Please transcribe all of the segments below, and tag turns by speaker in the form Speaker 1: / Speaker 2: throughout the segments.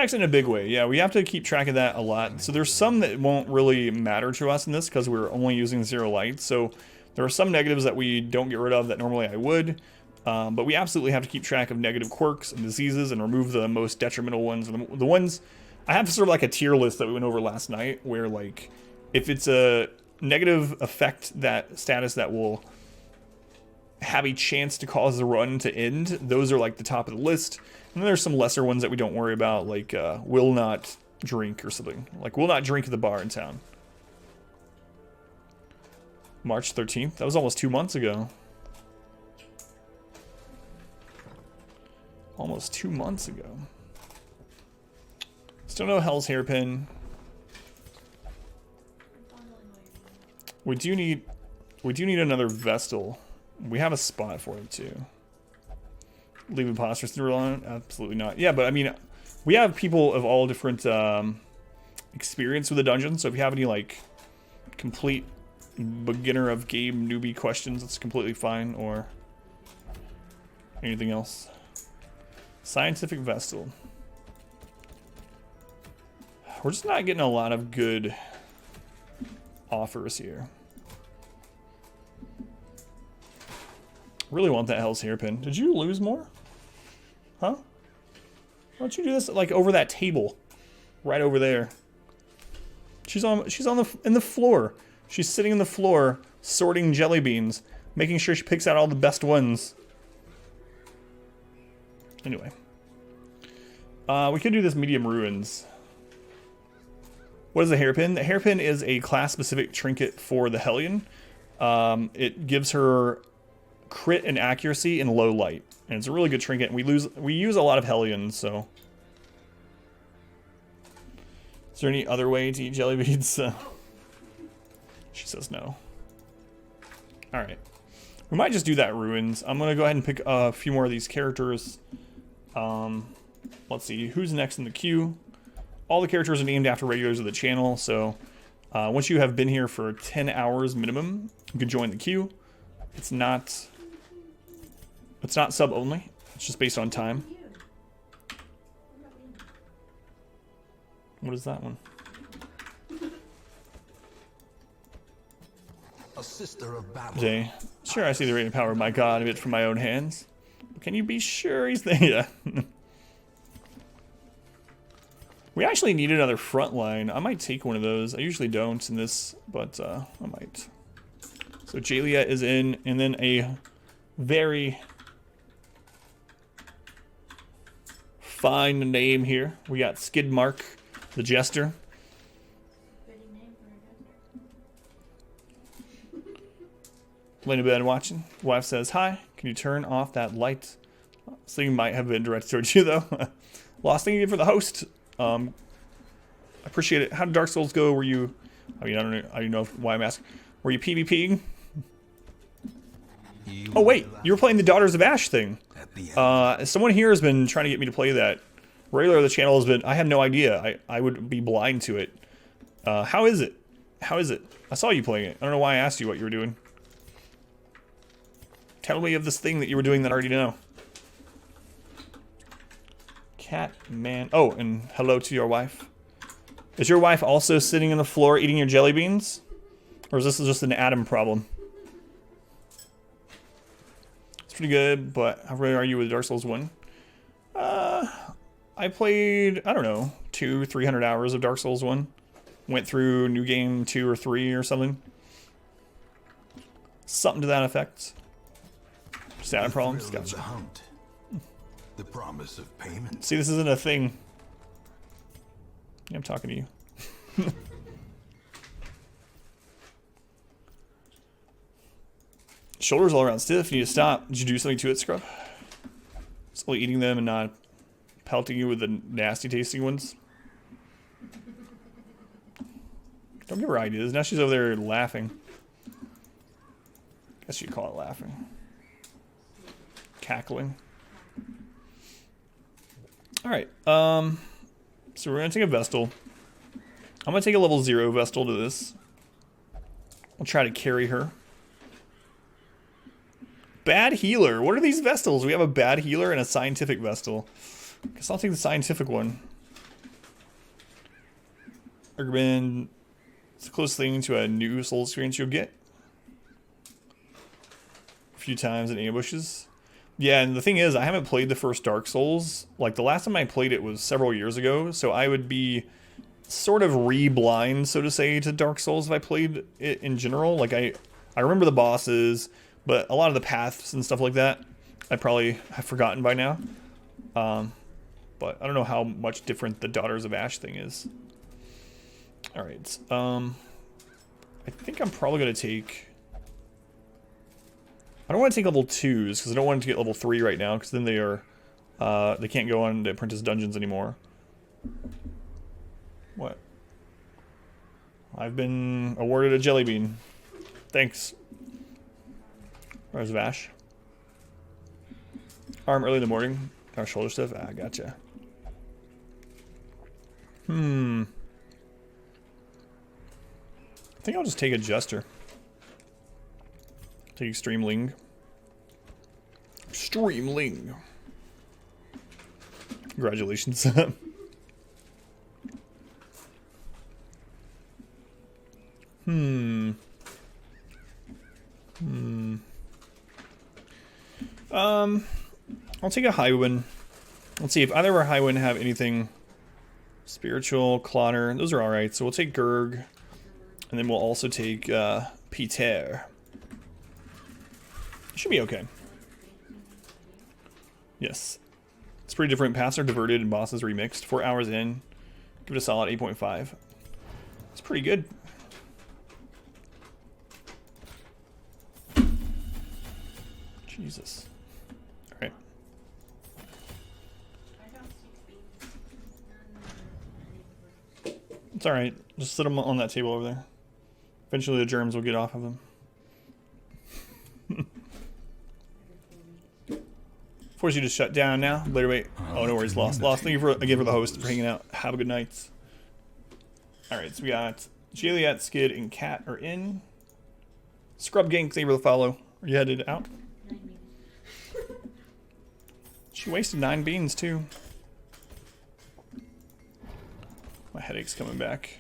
Speaker 1: affects it in a big way. Yeah, we have to keep track of that a lot. So there's some that won't really matter to us in this because we're only using 0 light. So there are some negatives that we don't get rid of that normally I would. But we absolutely have to keep track of negative quirks and diseases and remove the most detrimental ones. And the ones, I have sort of like a tier list that we went over last night where like, if it's a negative effect that status that will have a chance to cause the run to end, those are like the top of the list. And then there's some lesser ones that we don't worry about, like will not drink or something. Like will not drink at the bar in town. March 13th, that was almost 2 months ago. Almost 2 months ago. Still no Hell's Hairpin. We do need another Vestal. We have a spot for it too. Leave imposters through on? Absolutely not. Yeah, but I mean, we have people of all different experience with the dungeon. So if you have any like complete beginner of game newbie questions, that's completely fine. Or anything else. Scientific Vestal. We're just not getting a lot of good offers here. Really want that Hell's Hairpin. Did you lose more? Huh? Why don't you do this like over that table? Right over there. She's in the floor. She's sitting in the floor sorting jelly beans, making sure she picks out all the best ones. Anyway. We could do this medium ruins. What is a hairpin? The hairpin is a class-specific trinket for the Hellion. It gives her crit and accuracy in low light, and it's a really good trinket. And we use a lot of Hellions, so. Is there any other way to eat jelly beans? She says no. All right, we might just do that ruins. I'm gonna go ahead and pick a few more of these characters. Let's see who's next in the queue. All the characters are named after regulars of the channel, so once you have been here for 10 hours minimum, you can join the queue. It's not sub only. It's just based on time. What is that one?
Speaker 2: A sister of battle.
Speaker 1: Jay. Sure, I see the radiant power of my god a bit from my own hands. But can you be sure he's there? Yeah. We actually need another front line. I might take one of those. I usually don't in this, but I might. So Jalia is in, and then a very fine name here. We got Skidmark, the Jester. Laying in bed watching. Wife says, hi, can you turn off that light? Something might have been directed towards you, though. Lost thing you did for the host. I appreciate it. How did Dark Souls go? Were you... I mean, I don't know why I'm asking. Were you PvPing? Oh, wait. You were playing the Daughters of Ash thing. Someone here has been trying to get me to play that. Regular of the channel has been... I have no idea. I would be blind to it. How is it? How is it? I saw you playing it. I don't know why I asked you what you were doing. Tell me of this thing that you were doing that I already know. Cat man. Oh, and hello to your wife. Is your wife also sitting on the floor eating your jelly beans? Or is this just an Adam problem? It's pretty good, but how really are you with Dark Souls 1? I played, I don't know, 200-300 hours of Dark Souls 1. Went through New Game 2 or 3 or something. Something to that effect. Just Adam problems. Gotcha.
Speaker 2: The promise of payment.
Speaker 1: See, this isn't a thing. I'm talking to you. Shoulders all around stiff. You need to stop. Did you do something to it, Scrub? Slowly eating them and not pelting you with the nasty tasting ones. Don't give her ideas. Now she's over there laughing. Guess you'd call it laughing. Cackling. Alright, so we're gonna take a Vestal. I'm gonna take a level 0 Vestal to this. I'll try to carry her. Bad healer. What are these Vestals? We have a bad healer and a scientific Vestal. Guess I'll take the scientific one. Recommend it's the closest thing to a new Souls experience you'll get. A few times in ambushes. Yeah, and the thing is, I haven't played the first Dark Souls. Like, the last time I played it was several years ago, so I would be sort of re-blind, so to say, to Dark Souls if I played it in general. Like, I remember the bosses, but a lot of the paths and stuff like that, I probably have forgotten by now. But I don't know how much different the Daughters of Ash thing is. Alright, I think I'm probably going to take... I don't want to take level 2s, because I don't want to get level 3 right now, because then they are... they can't go on the Apprentice Dungeons anymore. What? I've been awarded a jelly bean. Thanks. Where's Vash? Arm early in the morning. Our shoulder stuff. Ah, gotcha. I think I'll just take a Jester. Take Extreme Ling. Extreme Ling. Congratulations. I'll take a Highwind. Let's see if either of our Highwind have anything spiritual, Clotter. Those are alright, so we'll take Gurg. And then we'll also take Peter. Should be okay. Yes. It's pretty different. Paths are diverted and bosses remixed. 4 hours in. Give it a solid 8.5. It's pretty good. Jesus. Alright. It's alright. Just sit them on that table over there. Eventually the germs will get off of them. Force you to shut down now. Later, wait. Oh, no worries. Lost. Thank you again for the host for hanging out. Have a good night. Alright, so we got Jaliat, Skid, and Cat are in. Scrub Gang, thank you for the follow. Are you headed out? She wasted 9 beans, too. My headache's coming back.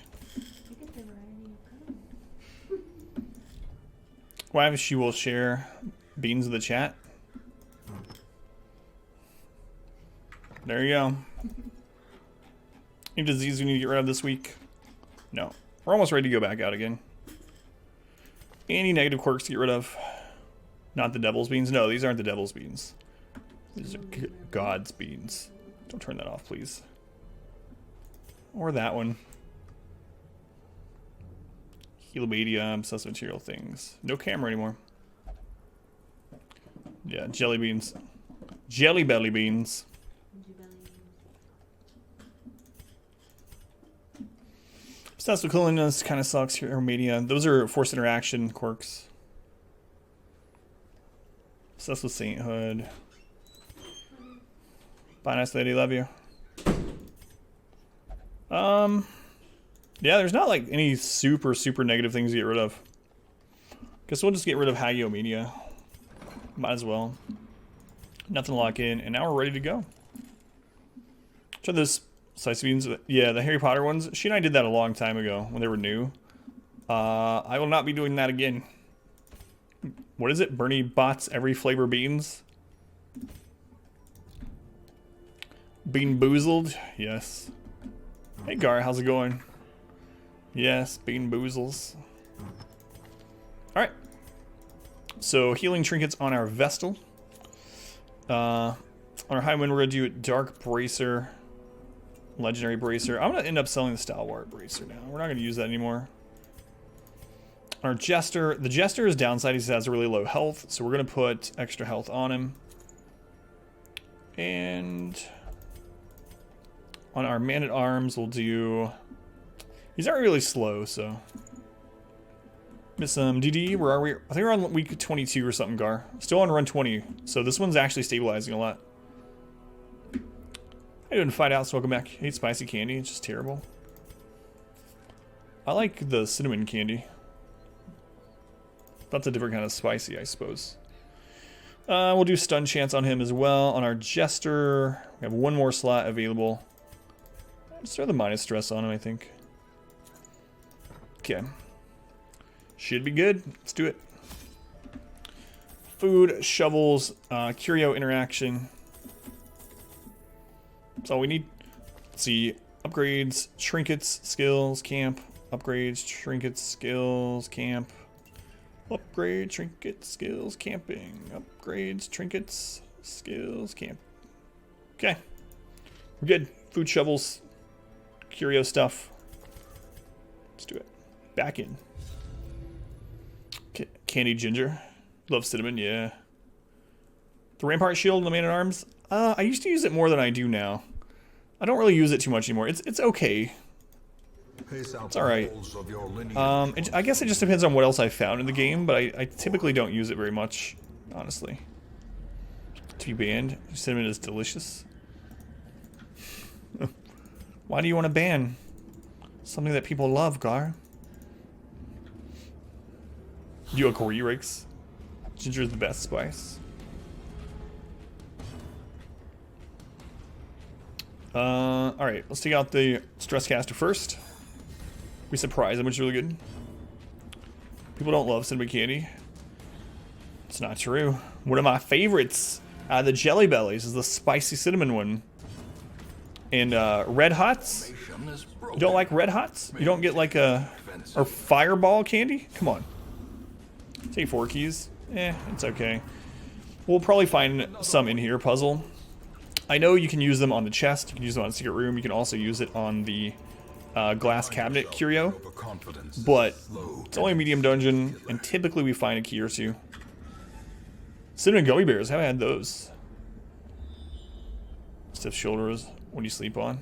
Speaker 1: Why if she will share beans in the chat? There you go. Any disease we need to get rid of this week? No. We're almost ready to go back out again. Any negative quirks to get rid of? Not the devil's beans? No, these aren't the devil's beans. These are God's beans. Don't turn that off, please. Or that one. Helomedia, obsessive material things. No camera anymore. Yeah, jelly beans. Jelly belly beans. Obsessed with cleanliness kind of sucks here. Media. Those are forced interaction quirks. Obsessed with sainthood. Bye, nice lady. Love you. Yeah, there's not like any super negative things to get rid of. Guess we'll just get rid of Hagiomania. Might as well. Nothing to lock in, and now we're ready to go. Try this slice beans. Yeah, the Harry Potter ones. She and I did that a long time ago when they were new. I will not be doing that again. What is it? Bernie bots every flavor beans. Bean boozled? Yes. Hey Gar, how's it going? Yes, bean boozles. Alright. So healing trinkets on our Vestal. On our Highwind we're gonna do Dark Bracer. Legendary Bracer. I'm gonna end up selling the Stalwart Bracer now. We're not gonna use that anymore. On our Jester, the Jester's downside is he has a really low health, so we're gonna put extra health on him. And on our Man-at-Arms, we'll do... He's not really slow, so... Miss some DD, where are we? I think we're on week 22 or something, Gar. Still on run 20, so this one's actually stabilizing a lot. I didn't fight out, so welcome back. I hate spicy candy, it's just terrible. I like the cinnamon candy. That's a different kind of spicy, I suppose. We'll do stun chance on him as well. On our Jester, we have one more slot available. Just throw the minus stress on him, I think. Okay. Should be good. Let's do it. Food, shovels, curio interaction. That's all we need. Let's see. Upgrades, trinkets, skills, camp. Upgrades, trinkets, skills, camp. Upgrade, trinkets, skills, camping. Upgrades, trinkets, skills, camp. Okay. We're good. Food, shovels, curio stuff. Let's do it. Back in. Candy ginger. Love cinnamon, yeah. The Rampart shield and the Man-at-Arms. I used to use it more than I do now. I don't really use it too much anymore. It's okay. It's alright. I guess it just depends on what else I found in the game, but I typically don't use it very much, honestly. To be banned. Cinnamon is delicious. Why do you want to ban something that people love, Gar? You agree, Rix? Ginger is the best spice. Alright, let's take out the stress caster first. We surprise them, which is really good. People don't love cinnamon candy. It's not true. One of my favorites out of the Jelly Bellies is the spicy cinnamon one. And Red Hots? You don't like Red Hots? You don't get like a or Fireball candy? Come on. Take 4 keys. It's okay. We'll probably find some in here, puzzle. I know you can use them on the chest, you can use them on the secret room, you can also use it on the glass cabinet curio, but it's only a medium dungeon, and typically we find a key or two. Cinnamon gummy bears, haven't had those. Stiff shoulders when you sleep on.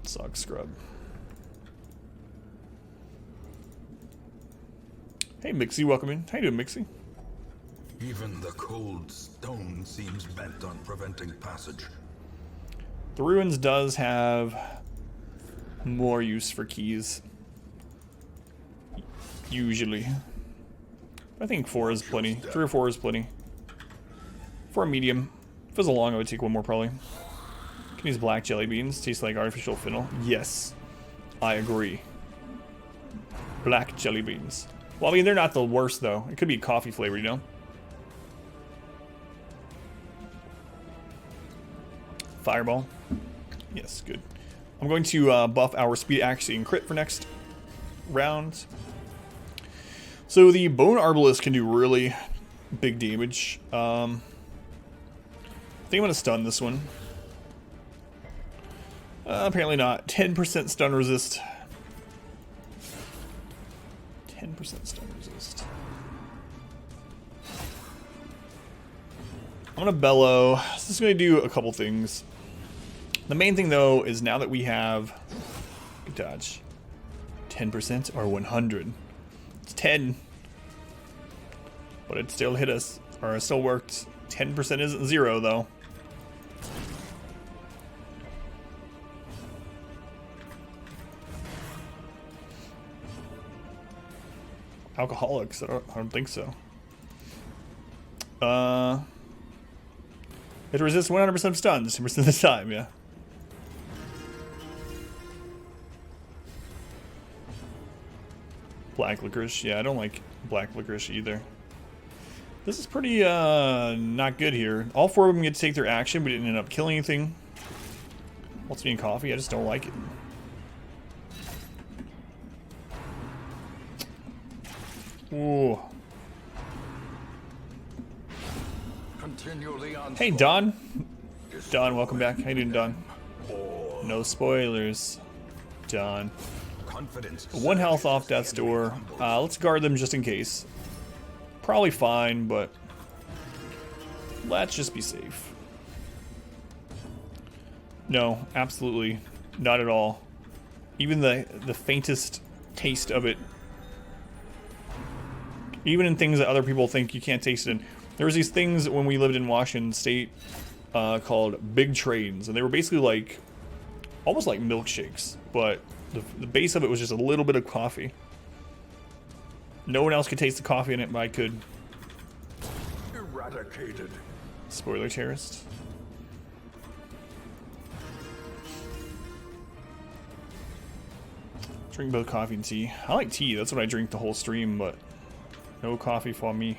Speaker 1: Sock scrub. Hey Mixie, welcome in. How you doing, Mixie?
Speaker 2: Even the cold stone seems bent on preventing passage.
Speaker 1: The ruins does have more use for keys. Usually. I think 4 is plenty. 3 or 4 is plenty. For a medium. If it was a long, I would take 1 more probably. Can use black jelly beans. Taste like artificial fennel. Yes. I agree. Black jelly beans. Well, I mean, they're not the worst though. It could be coffee flavor, you know? Fireball. Yes, good. I'm going to buff our speed accuracy and crit for next round. So the Bone Arbalist can do really big damage. I think I'm going to stun this one. Apparently not. 10% stun resist. 10% stun resist. I'm going to bellow. This is going to do a couple things. The main thing though is now that we have good dodge 10% or 100. It's 10. But it still hit us. Or it still worked. 10% isn't 0 though. Alcoholics? I don't think so. It resists 100% of stuns 10% of the time, yeah. Black licorice. Yeah, I don't like black licorice either. This is pretty not good here. All 4 of them get to take their action. We didn't end up killing anything. What's me in coffee? I just don't like it. Ooh. Hey, Don. Don, welcome back. How you doing, Don? No spoilers. Don. 1 health off death's door. Let's guard them just in case. Probably fine, but let's just be safe. No, absolutely not at all. Even the faintest taste of it. Even in things that other people think you can't taste it in. There was these things when we lived in Washington State called big trains, and they were basically like almost like milkshakes, but the base of it was just a little bit of coffee. No one else could taste the coffee in it, but I could.
Speaker 2: Eradicated.
Speaker 1: Spoiler terrorist. Drink both coffee and tea. I like tea. That's what I drink the whole stream, but no coffee for me.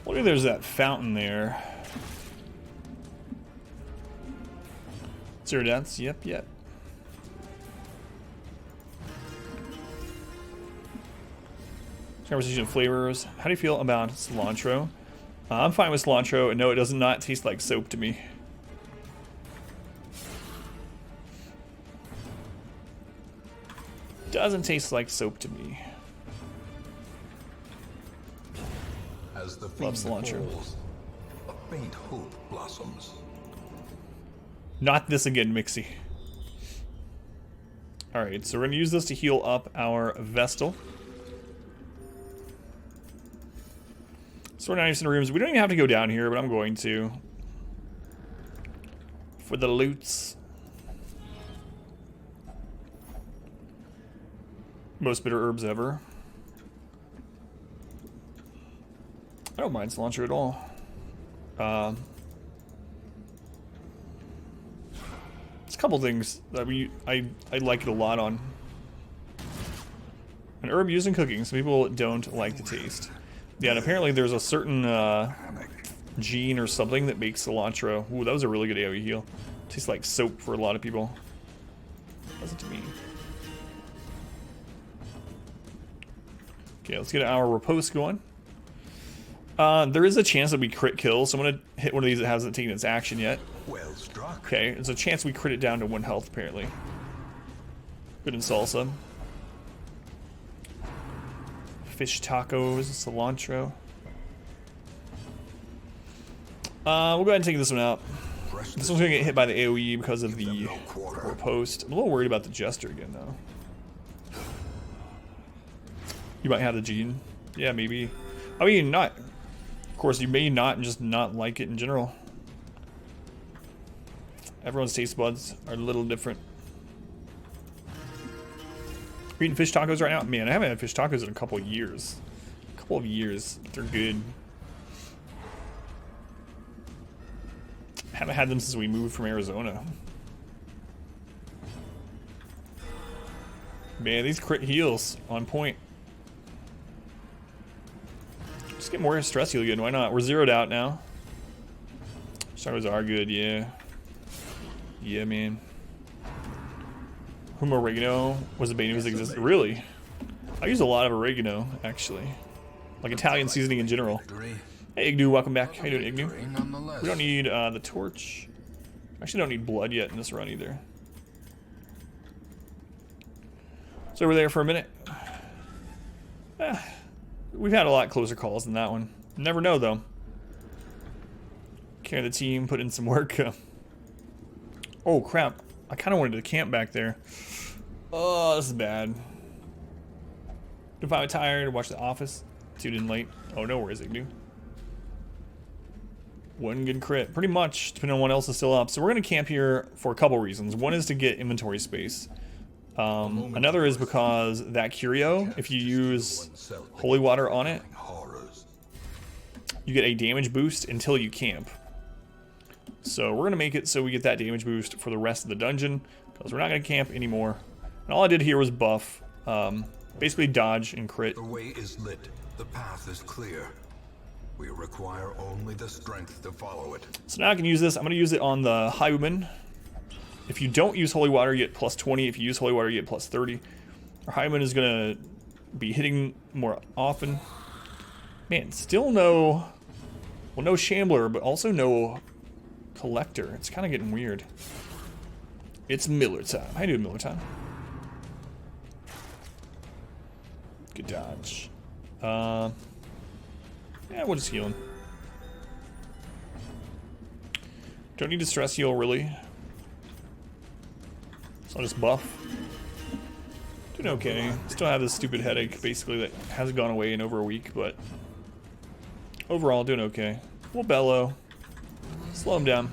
Speaker 1: Look at, there's that fountain there. 0 deaths. Yep. Conversation of flavors. How do you feel about cilantro? I'm fine with cilantro, and no, it does not taste like soap to me. Doesn't taste like soap to me.
Speaker 2: As the
Speaker 1: Love cilantro.
Speaker 2: falls, a faint hope blossoms.
Speaker 1: Not this again, Mixie. Alright, so we're going to use this to heal up our Vestal. So we're not using the rooms. We don't even have to go down here, but I'm going to. For the loots. Most bitter herbs ever. I don't mind cilantro at all. There's a couple things that I like it a lot on. An herb used in cooking. Some people don't like the taste. Yeah, and apparently there's a certain gene or something that makes cilantro. Ooh, that was a really good AoE heal. Tastes like soap for a lot of people. Doesn't to me. Okay, let's get our riposte going. There is a chance that we crit kill, so I'm gonna hit one of these that hasn't taken its action yet.
Speaker 2: Well struck.
Speaker 1: Okay, there's a chance we crit it down to 1 health apparently. Good in salsa. Fish tacos, cilantro. We'll go ahead and take this one out. This one's gonna get hit by the AoE because of the riposte. I'm a little worried about the Jester again though. You might have the gene. Yeah, maybe. I mean, not. Of course, you may not and just not like it in general. Everyone's taste buds are a little different. We're eating fish tacos right now? Man, I haven't had fish tacos in a couple of years. They're good. Haven't had them since we moved from Arizona. Man, these crit heals on point. Just get more stress heal again, why not? We're zeroed out now. Tacos are good, yeah. Yeah, man. Whom oregano was a bane of his existence. Really? I use a lot of oregano, actually. Like Italian seasoning in general. Hey, Ignu, welcome back. How you doing, Ignu? We don't need the torch. Actually, don't need blood yet in this run either. So we're there for a minute. We've had a lot closer calls than that one. Never know, though. Carry the team, put in some work. Oh, crap. I kind of wanted to camp back there. Oh, this is bad. If I'm tired, watch The Office. Tuned in late. Oh, no worries, Ignu. One good crit. Pretty much, depending on what else is still up. So we're going to camp here for a couple reasons. One is to get inventory space. Another is because that curio, if you use holy water on it, you get a damage boost until you camp. So we're going to make it so we get that damage boost for the rest of the dungeon, because we're not going to camp anymore. And all I did here was buff, basically dodge and crit.
Speaker 2: The way is lit. The path is clear. We require only the strength to follow it.
Speaker 1: So now I can use this. I'm going to use it on the Highwayman. If you don't use holy water, you get plus 20. If you use holy water, you get plus 30. Our Highwayman is going to be hitting more often. Man, still no... Well, no Shambler, but also no Collector. It's kind of getting weird. It's Miller time. How you doing, Miller time? Good dodge. Yeah, we'll just heal him. Don't need to stress heal, really. So I'll just buff. Doing okay. Still have this stupid headache, basically, that hasn't gone away in over a week, but overall, doing okay. We'll bellow. Slow him down.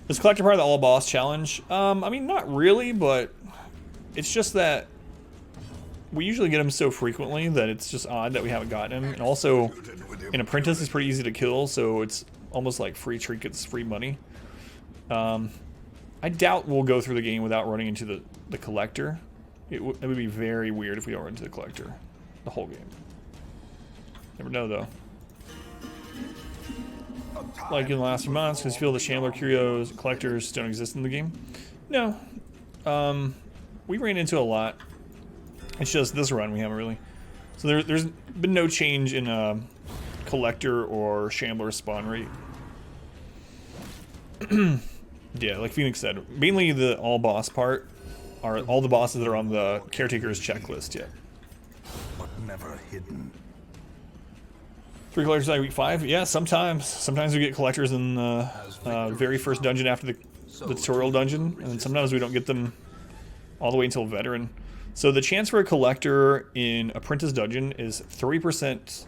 Speaker 1: Is Collector part of the all boss challenge? I mean, not really, but it's just that we usually get him so frequently that it's just odd that we haven't gotten him. And also, an apprentice is pretty easy to kill, so it's almost like free trinkets, free money. I doubt we'll go through the game without running into the collector. It would be very weird if we don't run into the collector the whole game. Never know, though. Like in the last few months, because you feel the Shambler Curios collectors don't exist in the game. No. We ran into a lot. It's just this run we haven't really. So there's been no change in collector or Shambler spawn rate. Yeah, like Phoenix said, mainly the all boss part are all the bosses that are on the Caretaker's checklist yet.
Speaker 2: But never hidden.
Speaker 1: 3 collectors by week 5? Yeah, sometimes. Sometimes we get collectors in the very first dungeon after the tutorial dungeon, and then sometimes we don't get them all the way until veteran. So the chance for a collector in Apprentice dungeon is 3%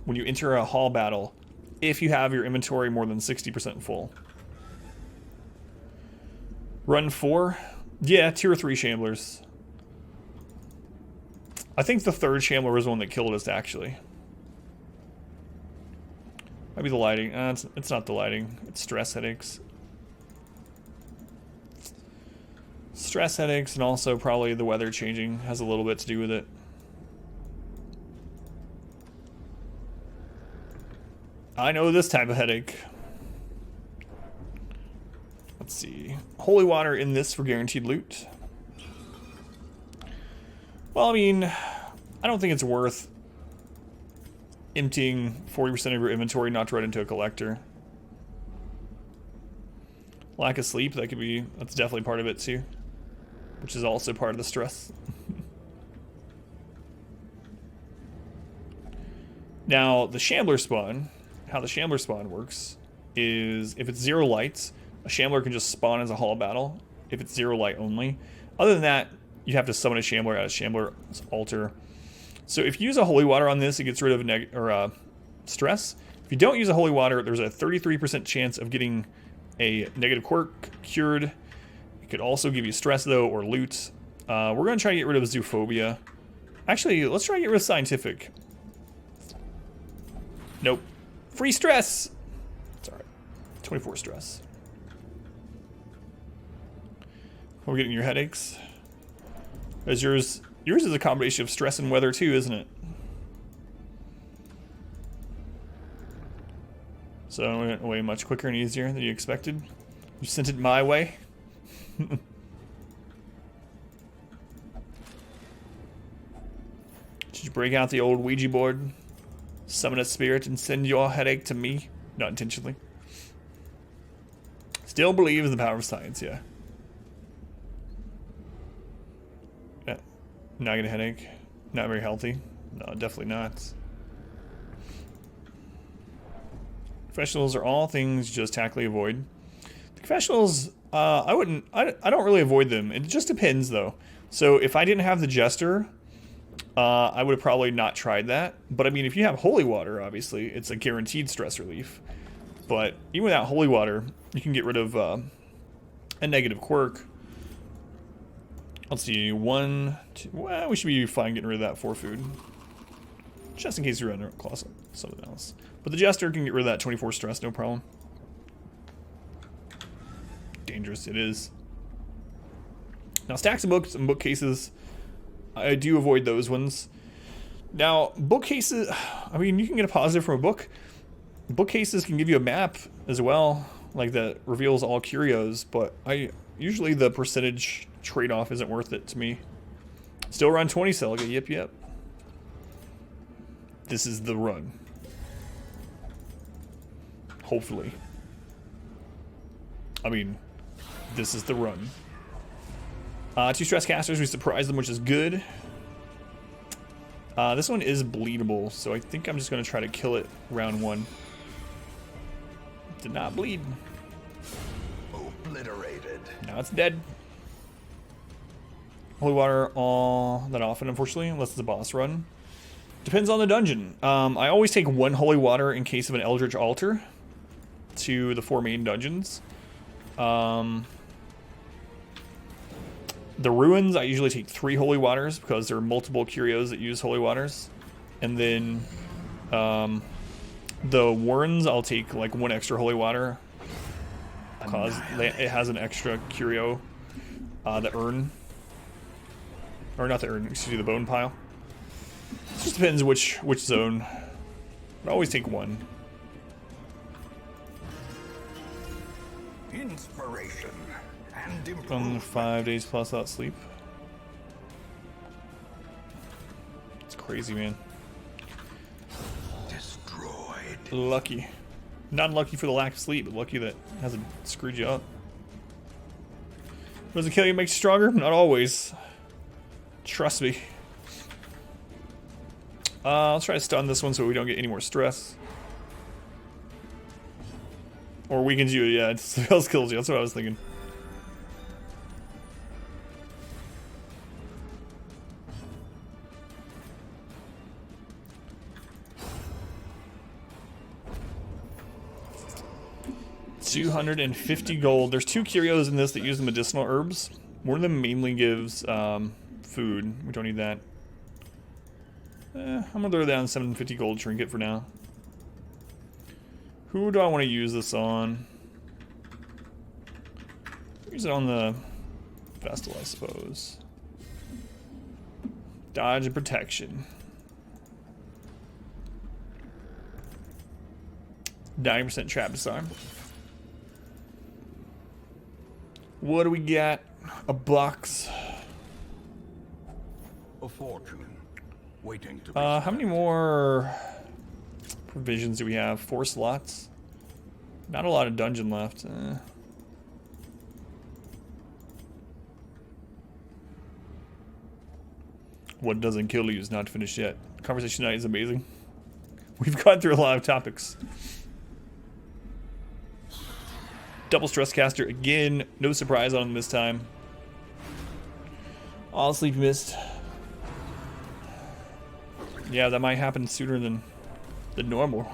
Speaker 1: when you enter a hall battle if you have your inventory more than 60% full. Run 4? Yeah, tier 3 Shamblers. I think the 3rd Shambler was the one that killed us, actually. Might be the lighting. It's not the lighting. It's stress headaches. Stress headaches, and also probably the weather changing has a little bit to do with it. I know this type of headache. Let's see. Holy water in this for guaranteed loot. Well, I mean, I don't think it's worth emptying 40% of your inventory not to run into a collector. Lack of sleep, that's definitely part of it too. Which is also part of the stress. Now, the Shambler spawn, how the Shambler spawn works is if it's 0 lights, a Shambler can just spawn as a hall battle if it's 0 light only. Other than that, you have to summon a Shambler at a Shambler's altar. So if you use a holy water on this, it gets rid of stress. If you don't use a holy water, there's a 33% chance of getting a negative quirk cured. It could also give you stress though, or loot. We're gonna try to get rid of zoophobia. Actually, let's try to get rid of scientific. Nope. Free stress! It's alright. 24 stress. We're getting your headaches. As yours is a combination of stress and weather too, isn't it? So it went away much quicker and easier than you expected. You sent it my way. Did you break out the old Ouija board, summon a spirit, and send your headache to me? Not intentionally. Still believe in the power of science, yeah. Not get a headache. Not very healthy. No, definitely not. Confessionals are all things just tactfully avoid. The confessionals, I don't really avoid them. It just depends though. So if I didn't have the Jester, I would have probably not tried that. But I mean, if you have holy water, obviously, it's a guaranteed stress relief. But even without holy water, you can get rid of a negative quirk. Let's see, 1, 2, well, we should be fine getting rid of that 4 food. Just in case you run across something else. But the Jester can get rid of that 24 stress, no problem. Dangerous, it is. Now, stacks of books and bookcases, I do avoid those ones. Now, bookcases, I mean, you can get a positive from a book. Bookcases can give you a map as well, like that reveals all curios, but usually the percentage trade-off isn't worth it to me. Still run 20 Selga, yep. This is the run. Hopefully. I mean, this is the run. 2 stress casters, we surprised them, which is good. This one is bleedable, so I think I'm just going to try to kill it round 1. Did not bleed.
Speaker 2: Obliterated.
Speaker 1: Now it's dead. Holy water all that often, unfortunately, unless it's a boss run. Depends on the dungeon. I always take 1 holy water in case of an Eldritch Altar to the 4 main dungeons. The ruins, I usually take 3 holy waters because there are multiple curios that use holy waters. And then The Warrens, I'll take like 1 extra holy water. Because it has an extra curio. The urn. Or not the urn, excuse me, the bone pile. It just depends which zone. But always take 1.
Speaker 2: Inspiration and improvement.
Speaker 1: 5 days plus without sleep. It's crazy, man.
Speaker 2: Destroyed.
Speaker 1: Lucky. Not unlucky for the lack of sleep, but lucky that it hasn't screwed you up. Does it kill you, makes you stronger? Not always. Trust me. Let's try to stun this one so we don't get any more stress. Or weakens you, yeah, it spells kills you, that's what I was thinking. $250 gold. There's 2 curios in this that use the medicinal herbs. One of them mainly gives food. We don't need that. I'm gonna throw down 750 gold trinket for now. Who do I want to use this on? Use it on the Vestal, I suppose. Dodge and protection. 90% trap disarm. What do we got? A box.
Speaker 2: A fortune waiting to be
Speaker 1: How many more provisions do we have? 4 slots. Not a lot of dungeon left. What doesn't kill you is not finished yet. Conversation tonight is amazing. We've gone through a lot of topics. Double stress caster again. No surprise on him this time. All sleep missed. Yeah, that might happen sooner than normal.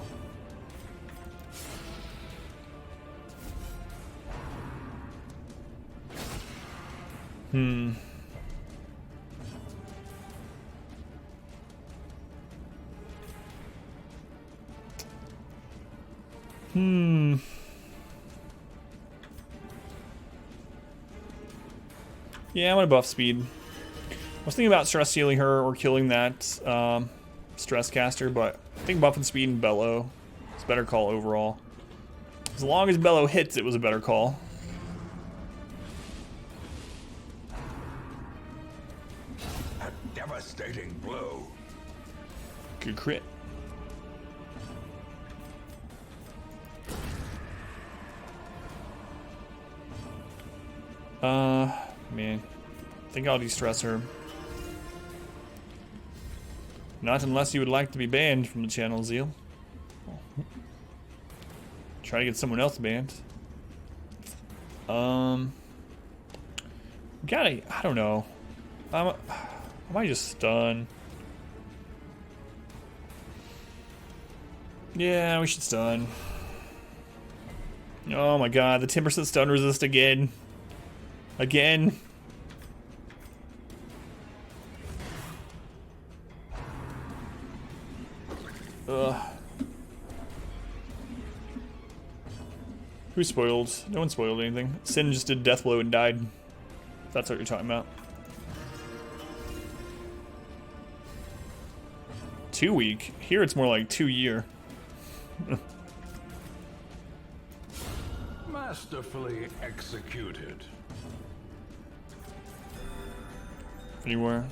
Speaker 1: Yeah, I'm gonna buff speed. I was thinking about stress healing her or killing that stress caster, but I think buffing speed and bellow is a better call overall. As long as bellow hits, it was a better call.
Speaker 2: a devastating blow.
Speaker 1: Good crit. Man. I think I'll de-stress her. Not unless you would like to be banned from the channel, Zeal. Try to get someone else banned. Gotta, I don't know. I might just stun. Yeah, we should stun. Oh my god, the 10% stun resist again. Again. Ugh. Who spoiled? No one spoiled anything. Sin just did death blow and died. If that's what you're talking about. 2 week. Here it's more like 2 year.
Speaker 2: Masterfully executed.
Speaker 1: Anywhere.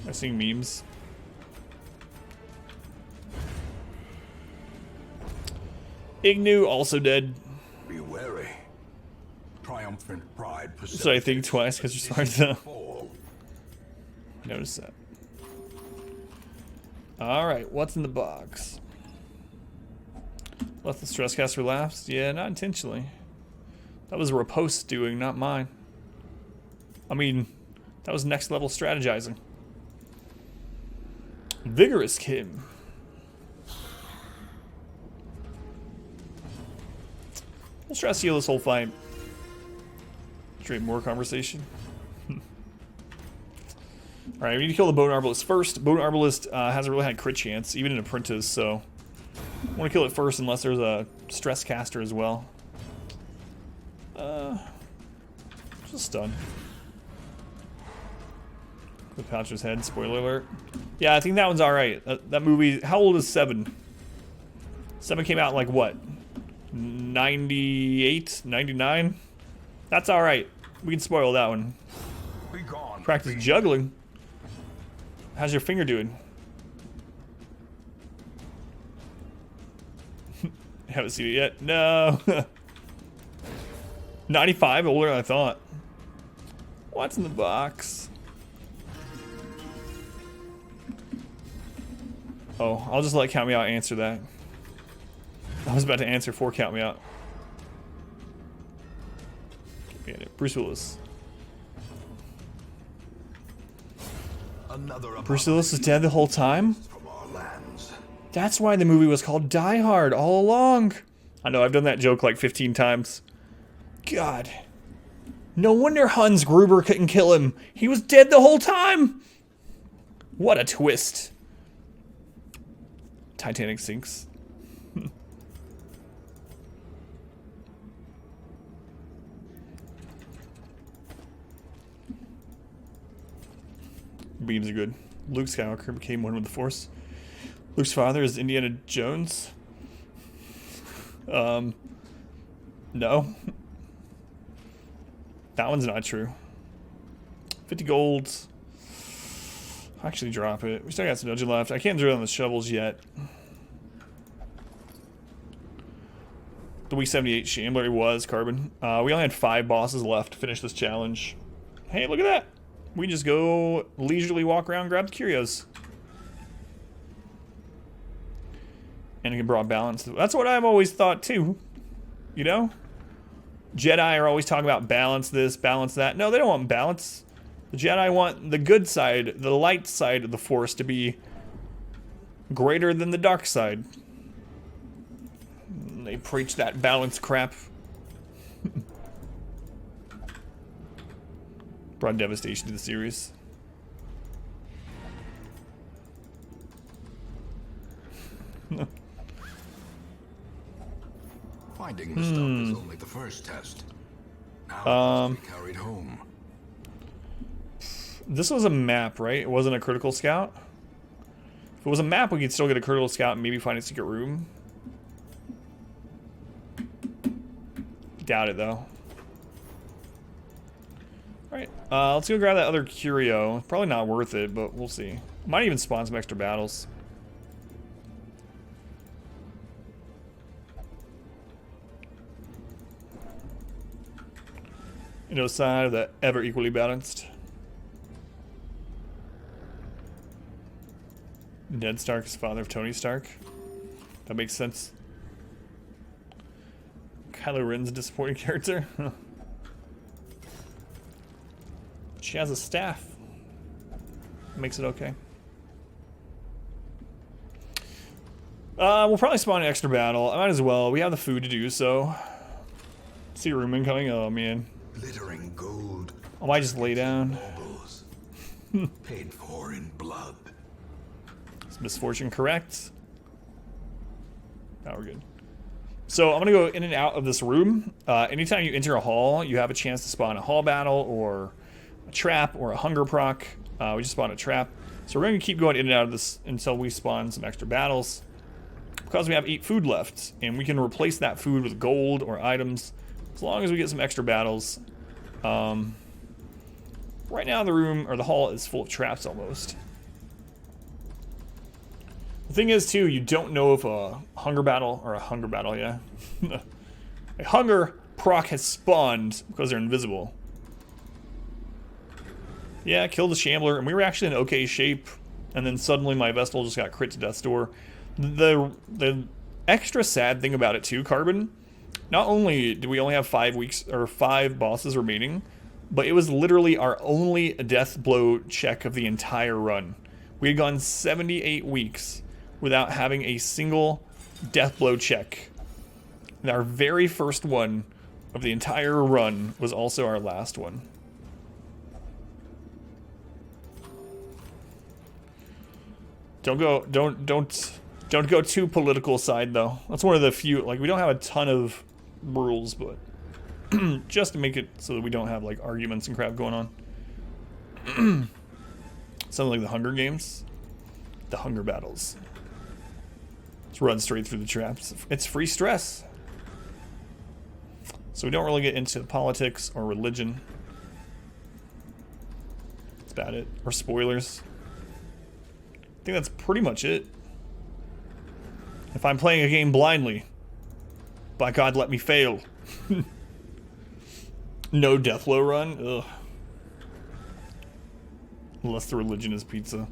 Speaker 1: I'm seeing memes. Ignu also dead.
Speaker 2: Be wary. Triumphant pride.
Speaker 1: So I think twice because you're smart to notice that. Alright, what's in the box? Let the stress caster lapse? Yeah, not intentionally. That was a riposte doing, not mine. I mean, that was next level strategizing. Vigorous Kim. We'll stress heal this whole fight. Straight more conversation. Alright, we need to kill the Bone Arbalist first. Bone Arbalist hasn't really had crit chance, even in Apprentice, so I want to kill it first unless there's a stress caster as well. Just stun. The Poucher's head, spoiler alert. Yeah, I think that one's alright. That movie, how old is 7? 7 came out in like what? 98? 99? That's alright. We can spoil that one. Practice juggling. How's your finger doing? Haven't seen it yet. No. 95, older than I thought. What's in the box? Oh, I'll just let Count Me Out answer that. I was about to answer for Count Me Out. Bruce Willis. Bruce Willis is dead the whole time? That's why the movie was called Die Hard all along. I know, I've done that joke like 15 times. God. No wonder Hans Gruber couldn't kill him. He was dead the whole time. What a twist. Titanic sinks. Beams are good. Luke Skywalker became one with the Force. Luke's father is Indiana Jones. No. That one's not true. 50 golds. I'll actually drop it. We still got some dungeon left. I can't drill on the shovels yet. The week 78 Shambler was Carbon. We only had 5 bosses left to finish this challenge. Hey, look at that. We just go leisurely walk around, grab the curios. And it can bring balance. That's what I've always thought too. You know? Jedi are always talking about balance this, balance that. No, they don't want balance. The Jedi want the good side, the light side of the Force to be greater than the dark side. And they preach that balance crap. Brought devastation to the series.
Speaker 2: Finding the stuff is only the first test. Now it must be carried home.
Speaker 1: This was a map, right? It wasn't a critical scout. If it was a map, we could still get a critical scout and maybe find a secret room. Doubt it though. Alright, let's go grab that other curio. Probably not worth it, but we'll see. Might even spawn some extra battles. You know, side of the ever equally balanced. Ned Stark is father of Tony Stark. That makes sense. Kylo Ren's a disappointing character. She has a staff. Makes it okay. We'll probably spawn an extra battle. I might as well. We have the food to do so. See a room incoming? Oh man.
Speaker 2: Glittering gold.
Speaker 1: I might just lay down.
Speaker 2: Paid for in blood.
Speaker 1: Is misfortune correct? Now we're good. So I'm gonna go in and out of this room. Anytime you enter a hall, you have a chance to spawn a hall battle or a trap or a hunger proc. We just spawned a trap. So we're gonna keep going in and out of this until we spawn some extra battles. Because we have 8 food left, and we can replace that food with gold or items as long as we get some extra battles. Right now the room, or the hall, is full of traps almost. The thing is too, you don't know if a hunger battle, yeah. A hunger proc has spawned because they're invisible. Yeah, killed the Shambler, and we were actually in okay shape, and then suddenly my Vestal just got crit to death's door. The extra sad thing about it too, Carbon, not only do we only have 5 weeks or 5 bosses remaining, but it was literally our only death blow check of the entire run. We had gone 78 weeks without having a single death blow check. And our very first one of the entire run was also our last one. Don't Don't go too political side, though. That's one of the few, like, we don't have a ton of rules, but just to make it so that we don't have, like, arguments and crap going on. Something like the Hunger Games. The Hunger Battles. Just run straight through the traps. It's free stress. So we don't really get into politics or religion. That's about it. Or spoilers. I think that's pretty much it. If I'm playing a game blindly, by God, let me fail. No Deathlow run? Ugh. Unless the religion is pizza.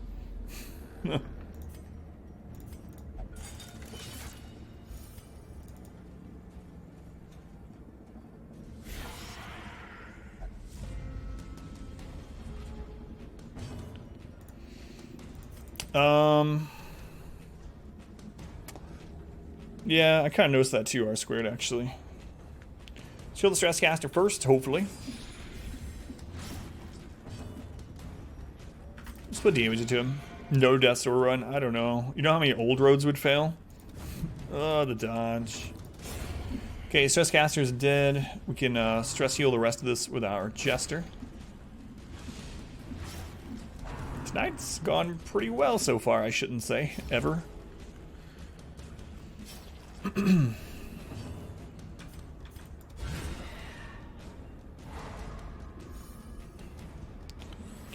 Speaker 1: Yeah, I kind of noticed that too, R-squared, actually. Let's kill the Stresscaster first, hopefully. Let's put damage into him. No Death Door run, I don't know. You know how many old roads would fail? Oh, the dodge. Okay, Stresscaster's dead. We can stress heal the rest of this with our Jester. Tonight's gone pretty well so far, I shouldn't say, ever. Can't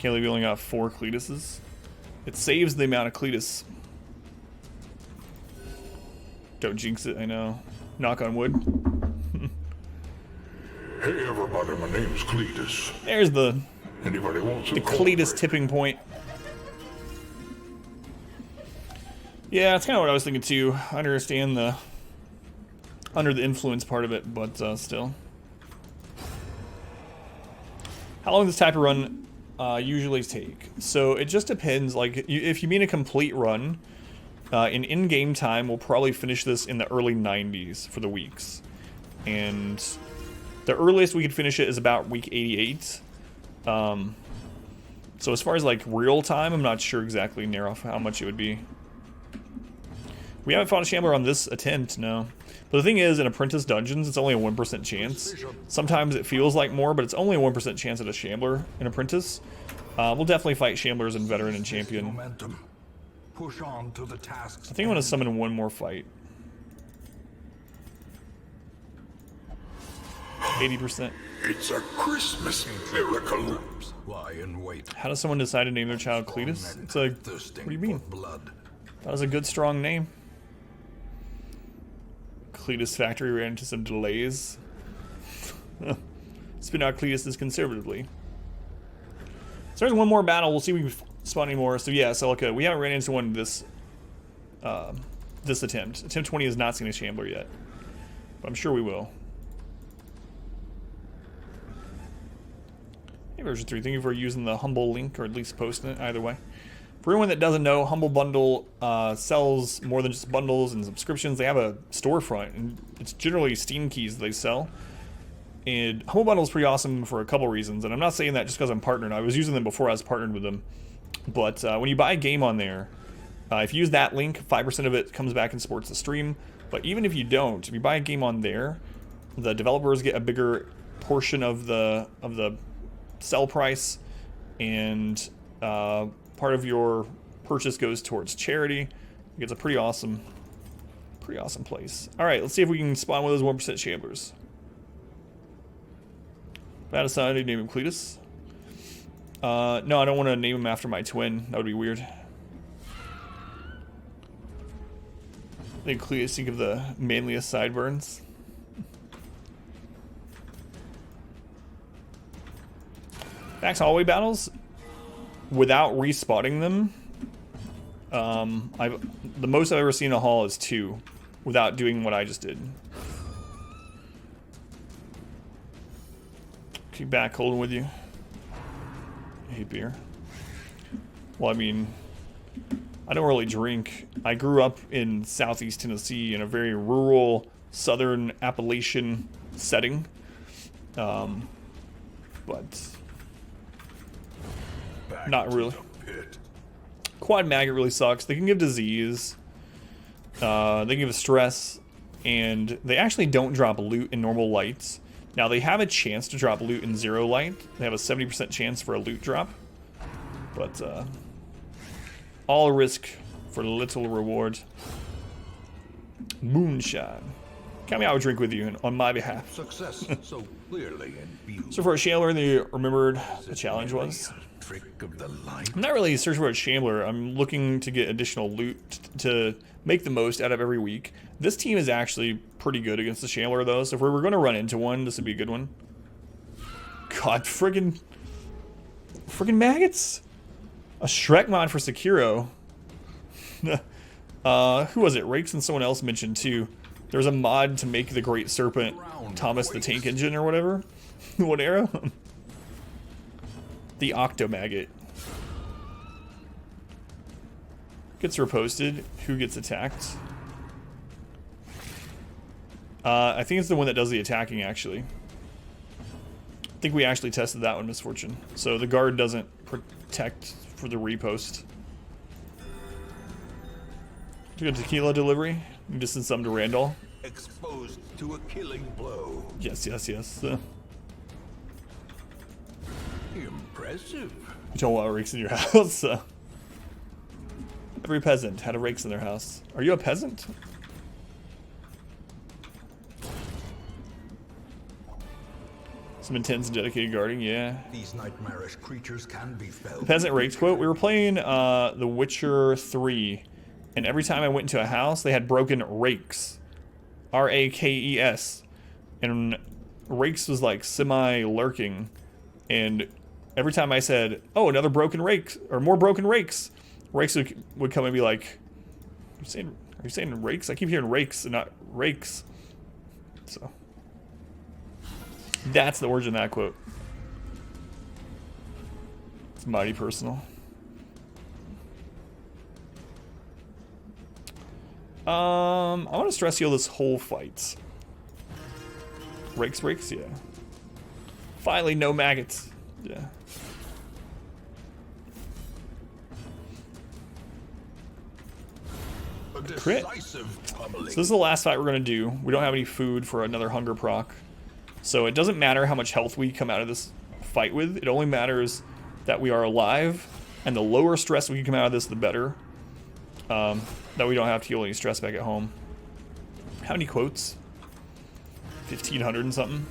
Speaker 1: believe we only got 4 Cletuses. It saves the amount of Cletus. Don't jinx it, I know. Knock on wood.
Speaker 3: Hey everybody, my name's Cletus.
Speaker 1: There's the
Speaker 3: Anybody wants some
Speaker 1: Cletus tipping point. Yeah, that's kind of what I was thinking too. I understand the under the influence part of it, but still. How long does this type of run usually take? So it just depends. Like, if you mean a complete run, in-game time, we'll probably finish this in the early 90s for the weeks. And the earliest we could finish it is about week 88. So as far as like real time, I'm not sure exactly near off how much it would be. We haven't fought a Shambler on this attempt, no. But the thing is, in Apprentice Dungeons, it's only a 1% chance. Sometimes it feels like more, but it's only a 1% chance at a Shambler in Apprentice. We'll definitely fight Shamblers in Veteran and Champion.
Speaker 2: Push on to the tasks.
Speaker 1: I think I want to summon one more fight. 80%.
Speaker 3: It's a Christmas miracle.
Speaker 2: Lie in wait.
Speaker 1: How does someone decide to name their child Cletus? It's a... What do you mean? That was a good, strong name. Cletus Factory ran into some delays. Spin out Cletus conservatively. So there's one more battle. We'll see if we can spawn any more. So yeah, Celica, we haven't ran into one this attempt. Attempt 20 has not seen a Shambler yet. But I'm sure we will. Hey, version 3, thank you for using the Humble link, or at least posting it, either way. For anyone that doesn't know, Humble Bundle sells more than just bundles and subscriptions. They have a storefront, and it's generally Steam keys they sell. And Humble Bundle is pretty awesome for a couple reasons, and I'm not saying that just because I'm partnered. I was using them before I was partnered with them. But when you buy a game on there, if you use that link, 5% of it comes back and supports the stream. But even if you don't, if you buy a game on there, the developers get a bigger portion of the sell price, and part of your purchase goes towards charity. It's a pretty awesome place. All right, let's see if we can spawn one of those 1% Shamblers. If I decided to name him Cletus. No, I don't want to name him after my twin. That would be weird. I think Cletus, think of the manliest sideburns. Max hallway battles, without respotting them, the most I've ever seen in a hall is 2, without doing what I just did. Keep back holding with you. I hate beer. Well, I mean, I don't really drink. I grew up in Southeast Tennessee in a very rural, southern Appalachian setting. But not really. Quad maggot really sucks. They can give disease. They give stress, and they actually don't drop loot in normal lights. Now, they have a chance to drop loot in 0 light. They have a 70% chance for a loot drop. But, all risk for little reward. Moonshine. Count me out a drink with you on my behalf.
Speaker 2: Success so clearly in view.
Speaker 1: So for a Shambler, they remembered the challenge was.
Speaker 2: Trick of the light.
Speaker 1: I'm not really searching for a Shambler. I'm looking to get additional loot to make the most out of every week. This team is actually pretty good against the Shambler, though. So if we were going to run into one, this would be a good one. God, friggin' maggots. A Shrek mod for Sekiro. Who was it? Rakes and someone else mentioned too. There's a mod to make the Great Serpent Thomas the Tank Engine or whatever. What arrow? The Octomaggot. Gets reposted. Who gets attacked? I think it's the one that does the attacking, actually. I think we actually tested that one, Misfortune. So the guard doesn't protect for the repost. To get tequila delivery. You just send some to Randall.
Speaker 2: Exposed to a killing blow.
Speaker 1: Yes.
Speaker 2: Impressive.
Speaker 1: You don't want rakes in your house. Every peasant had a rakes in their house. Are you a peasant? Some intense and dedicated guarding, yeah.
Speaker 2: These nightmarish creatures can be felled.
Speaker 1: The peasant rakes quote. We were playing The Witcher 3, and every time I went into a house, they had broken rakes. R-A-K-E-S. And rakes was like semi-lurking. And every time I said, oh, another broken rake, or more broken rakes, rakes would come and be like, are you saying rakes? I keep hearing rakes and not rakes. So that's the origin of that quote. It's mighty personal. I want to stress heal this whole fight. Rakes, yeah. Finally, no maggots. Yeah. Crit. So this is the last fight we're going to do. We don't have any food for another hunger proc. So it doesn't matter how much health we come out of this fight with. It only matters that we are alive. And the lower stress we can come out of this, the better. That we don't have to heal any stress back at home. How many quotes? 1,500 and something.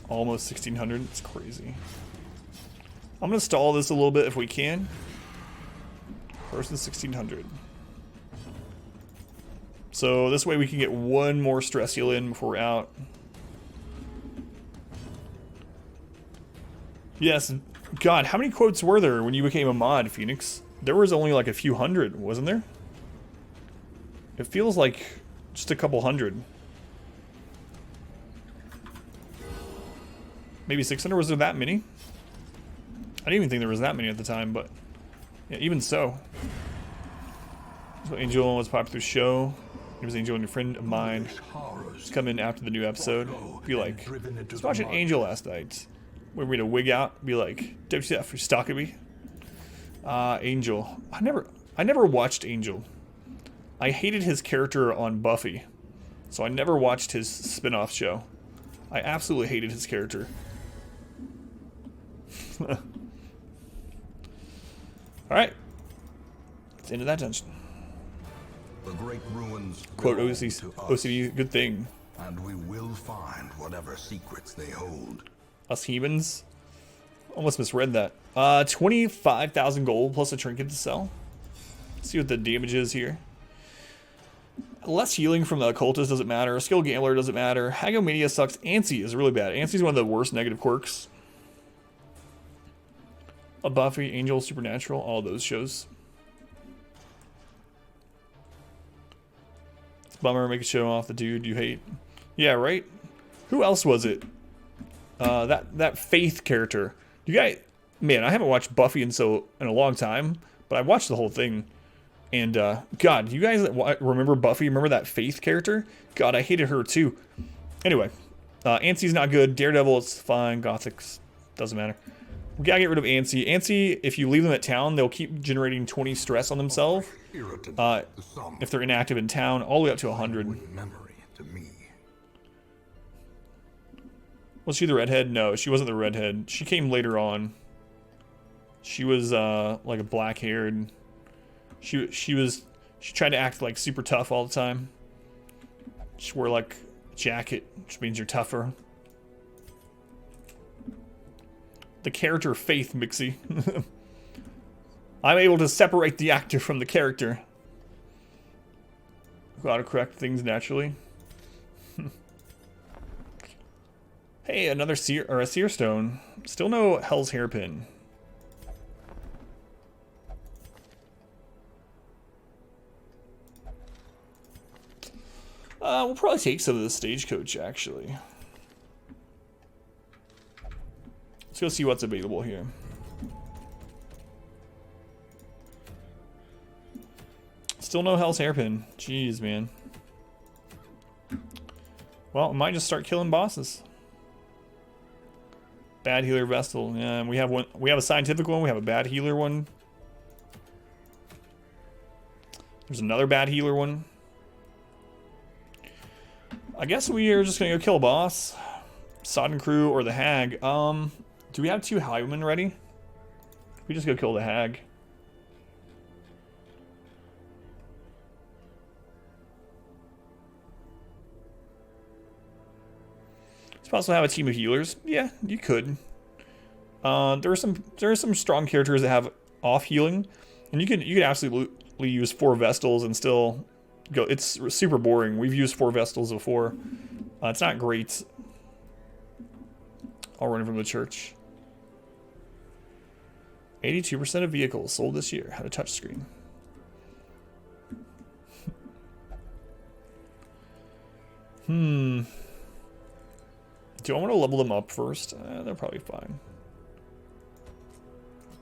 Speaker 1: Almost 1,600. It's crazy. I'm going to stall this a little bit if we can. Versus 1,600. So this way we can get one more stress heal in before we're out. Yes. God, how many quotes were there when you became a mod, Phoenix? There was only like a few hundred, wasn't there? It feels like just a couple hundred. Maybe 600? Was there that many? I didn't even think there was that many at the time, but yeah, even so. So Angel was a popular show. He was Angel and a friend of mine. Just come in after the new episode. Be like, I was watching Angel last night. When we're gonna wig out, be like, WTF, you're stalking me? Angel. I never watched Angel. I hated his character on Buffy. So I never watched his spin-off show. I absolutely hated his character. Alright. It's into that dungeon.
Speaker 2: The great ruins
Speaker 1: Quote
Speaker 2: belong
Speaker 1: OCD,
Speaker 2: to us,
Speaker 1: OCD, good thing.
Speaker 2: and we will find whatever secrets they hold.
Speaker 1: Us humans. Almost misread that. 25,000 gold plus a trinket to sell. Let's see what the damage is here. Less healing from the occultist doesn't matter. Skill gambler doesn't matter. Hagomania sucks. Antsy is really bad. Antsy's one of the worst negative quirks. A Buffy, Angel, Supernatural, all those shows. It's a bummer, make a show off the dude you hate. Yeah, right? Who else was it? That Faith character. You guys, man, I haven't watched Buffy in a long time, but I watched the whole thing. And God, you guys remember Buffy? Remember that Faith character? God, I hated her too. Anyway, Antsy's not good. Daredevil is fine. Gothic's Doesn't matter. We gotta get rid of Antsy. Antsy, if you leave them at town, they'll keep generating 20 stress on themselves. If they're inactive in town, all the way up to 100.
Speaker 2: Memory to me.
Speaker 1: Was she the redhead? No, she wasn't the redhead. She came later on. She was like a black-haired. She tried to act like super tough all the time. She wore like a jacket, which means you're tougher. The character Faith Mixie. I'm able to separate the actor from the character. Gotta correct things naturally. Hey, another seer stone. Still no Hell's Hairpin. We'll probably take some of the stagecoach, actually. Let's go see what's available here. Still no Hell's Hairpin. Jeez, man. Well, I might just start killing bosses. Bad healer Vestal. Yeah, we have one. We have a scientific one. We have a bad healer one. There's another bad healer one. I guess we are just gonna go kill a boss. Sodden Crew or the Hag. Do we have 2 highwaymen ready? We just go kill the Hag. It's possible to have a team of healers. Yeah, you could. There are some strong characters that have off healing, and you can absolutely use 4 Vestals and still go. It's super boring. We've used 4 Vestals before. It's not great. All running from the church. 82% of vehicles sold this year had a touchscreen. Do I want to level them up first? They're probably fine.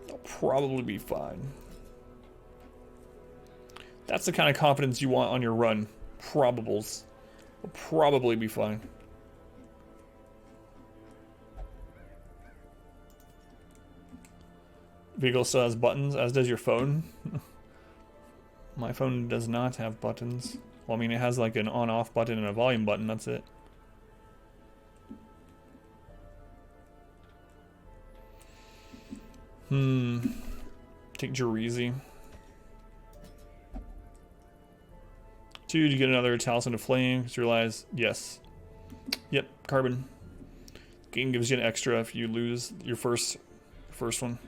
Speaker 1: They'll probably be fine. That's the kind of confidence you want on your run. Probables. Will probably be fine. Vehicle still has buttons, as does your phone. My phone does not have buttons. Well, I mean, it has like an on-off button and a volume button, that's it. Take Jerizi. 2 to get another Talisman of Flame. Just realize, yes. Yep, carbon. Game gives you an extra if you lose your first one.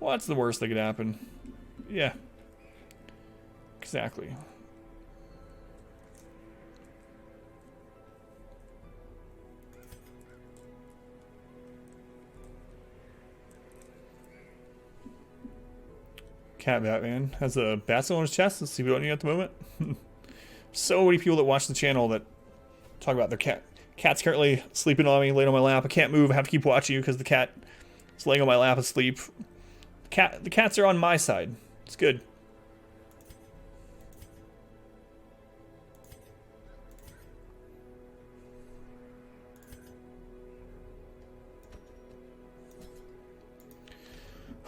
Speaker 1: Well, that's the worst that could happen. Yeah. Exactly. Cat Batman has a bat on his chest. Let's see what you at the moment. So many people that watch the channel that talk about their cat. Cat's currently sleeping on me, laying on my lap. I can't move. I have to keep watching you because the cat is laying on my lap asleep. The cats are on my side. It's good.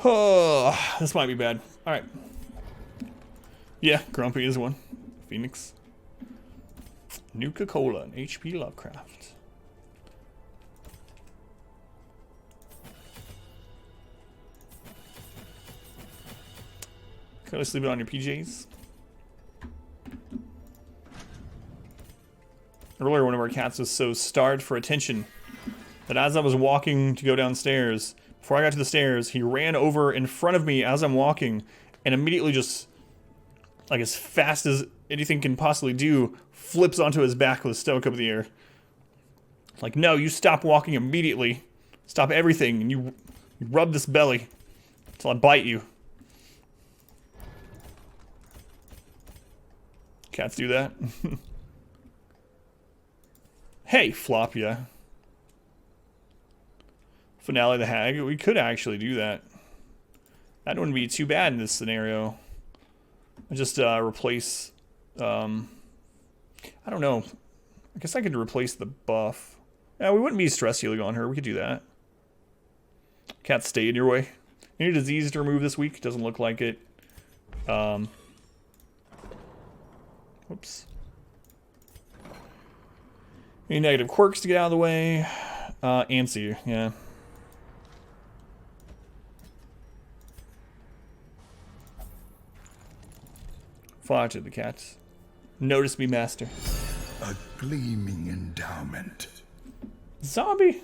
Speaker 1: Oh, this might be bad. All right. Yeah, Grumpy is one. Phoenix. Nuka-Cola and HP Lovecraft. Currently sleeping on your PJs. Earlier, one of our cats was so starved for attention that as I was walking to go downstairs, before I got to the stairs, he ran over in front of me as I'm walking and immediately just, like as fast as anything can possibly do, flips onto his back with his stomach up in the air. Like, no, you stop walking immediately. Stop everything, and you rub this belly until I bite you. Cats do that. Hey, Flop, yeah. Finale of the Hag. We could actually do that. That wouldn't be too bad in this scenario. I just replace... I don't know. I guess I could replace the buff. Yeah, we wouldn't be stress healing on her. We could do that. Cat stay in your way. Any disease to remove this week? Doesn't look like it. Whoops. Any negative quirks to get out of the way? Antsy, yeah. Fly to the cats. Notice me, master.
Speaker 3: A gleaming endowment.
Speaker 1: Zombie.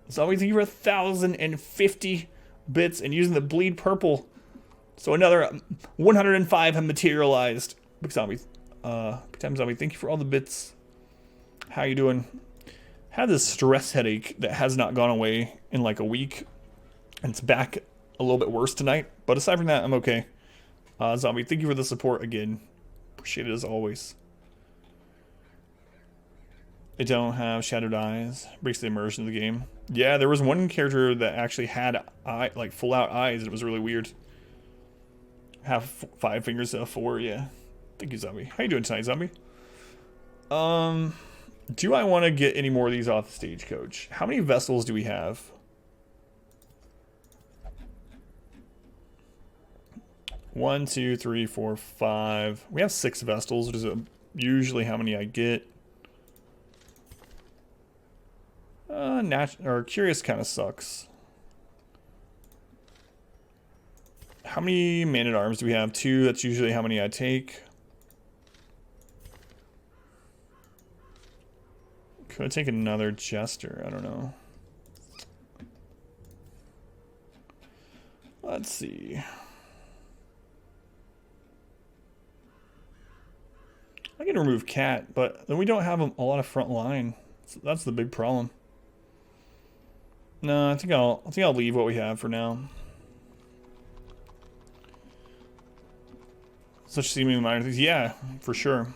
Speaker 1: Zombie, thank you for 1,050 bits and using the bleed purple. So another 105 have materialized. Big zombie. Big time zombie, thank you for all the bits. How you doing? Had this stress headache that has not gone away in like a week. And it's back a little bit worse tonight. But aside from that, I'm okay. Zombie, thank you for the support again. Appreciate it as always. They don't have shadowed eyes. Breaks the immersion of the game. Yeah, there was one character that actually had like full out eyes. It was really weird. Have 5 fingers of 4, yeah. Thank you, Zombie. How you doing tonight, Zombie? Do I want to get any more of these off the stagecoach? How many vessels do we have? One, two, three, four, 5. We have 6 vessels, which is usually how many I get. Curious kind of sucks. How many man-at-arms do we have? 2, that's usually how many I take. Could I take another jester? I don't know. Let's see. I can remove cat, but then we don't have a lot of front line. So that's the big problem. No, I think I'll leave what we have for now. Such seemingly minor things. Yeah, for sure.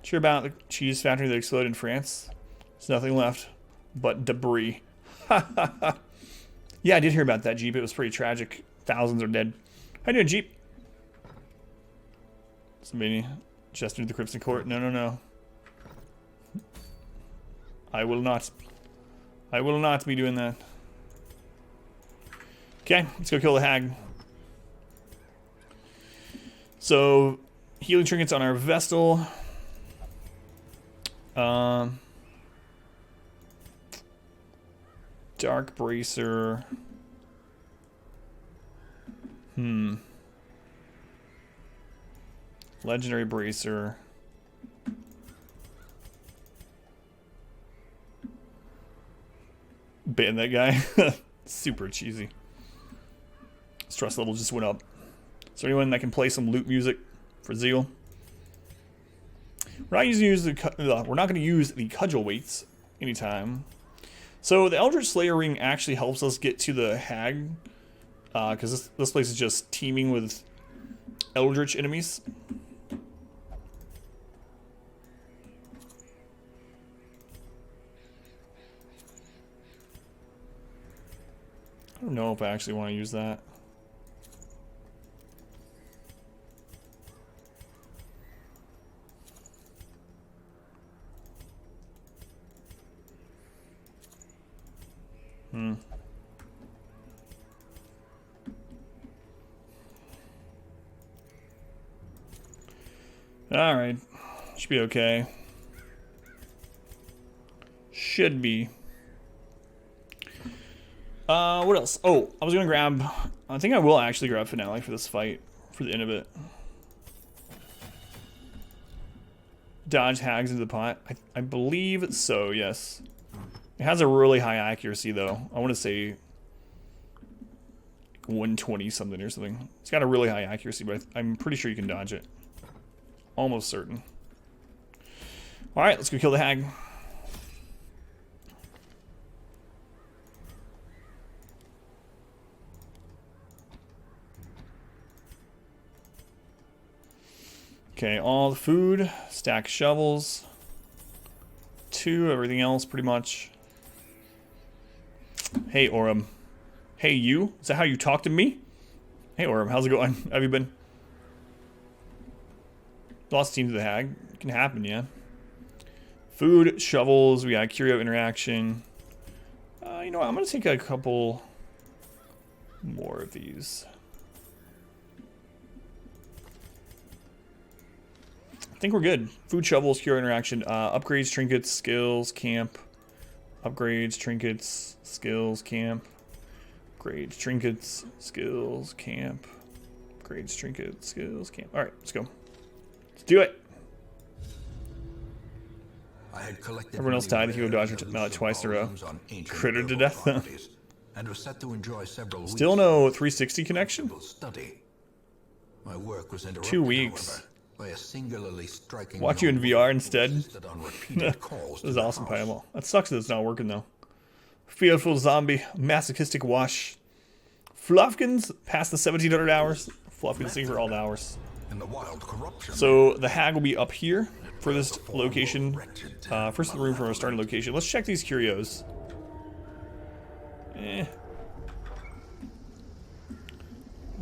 Speaker 1: Sure about the cheese factory that exploded in France? There's nothing left but debris. Yeah, I did hear about that, Jeep. It was pretty tragic. Thousands are dead. How you doing, Jeep? Somebody just into the Crimson Court. No, no, no. I will not. I will not be doing that. Okay, let's go kill the hag. So, healing trinkets on our Vestal. Dark Bracer. Legendary Bracer. Ban that guy. Super cheesy. Stress level just went up. Is there anyone that can play some loot music for Zeal? We're not going to use the cudgel weights anytime. So the Eldritch Slayer ring actually helps us get to the hag, because this place is just teeming with Eldritch enemies. I don't know if I actually want to use that. Alright. Should be okay. Should be. What else? Oh, I was gonna grab... I think I will actually grab Finale for this fight. For the end of it. Dodge hags into the pot. I believe so, yes. It has a really high accuracy, though. I want to say 120 something or something. It's got a really high accuracy, but I'm pretty sure you can dodge it. Almost certain. Alright, let's go kill the hag. Okay, all the food, stack shovels, 2, everything else pretty much. Hey, Orem. Hey, you? Is that how you talk to me? Hey, Orem, how's it going? How have you been? Lost team to the hag. It can happen, yeah. Food, shovels, we got curio interaction. You know what? I'm going to take a couple more of these. I think we're good. Food shovel, secure interaction. Upgrades, trinkets, skills, camp. Upgrades, trinkets, skills, camp. Upgrades, trinkets, skills, camp. Upgrades, trinkets, skills, camp. Alright, let's go. Let's do it.
Speaker 2: I had collected
Speaker 1: Everyone else died. Hero dodge twice in a row. Crittered to death.
Speaker 2: And was set to enjoy several
Speaker 1: Still no 360 connection?
Speaker 2: Study. My work was interrupted,
Speaker 1: 2 weeks.
Speaker 2: however, by a singularly striking
Speaker 1: Watch you in VR instead.
Speaker 2: on repeated calls
Speaker 1: This is
Speaker 2: to the
Speaker 1: awesome,
Speaker 2: house.
Speaker 1: Payable. That sucks that it's not working though. Fearful zombie, masochistic wash. Fluffkins past the 1700 hours. Fluffkins sing for all the hours.
Speaker 2: In the wild corruption.
Speaker 1: So the hag will be up here for this location. First in the room from our starting location. Let's check these curios.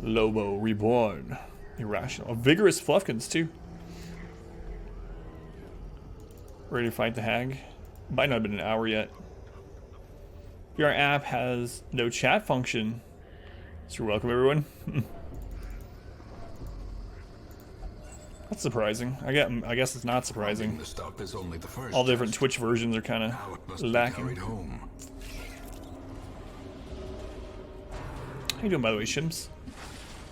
Speaker 1: Lobo reborn. Irrational. Vigorous Fluffkins too. Ready to fight the hag? Might not have been an hour yet. VR app has no chat function. So you're welcome, everyone. That's surprising. I guess it's not surprising.
Speaker 2: The stuff is only the first
Speaker 1: All the different
Speaker 2: test.
Speaker 1: Twitch versions are kind
Speaker 2: Now it
Speaker 1: of
Speaker 2: must be
Speaker 1: lacking.
Speaker 2: carried home.
Speaker 1: How you doing, by the way, Shims?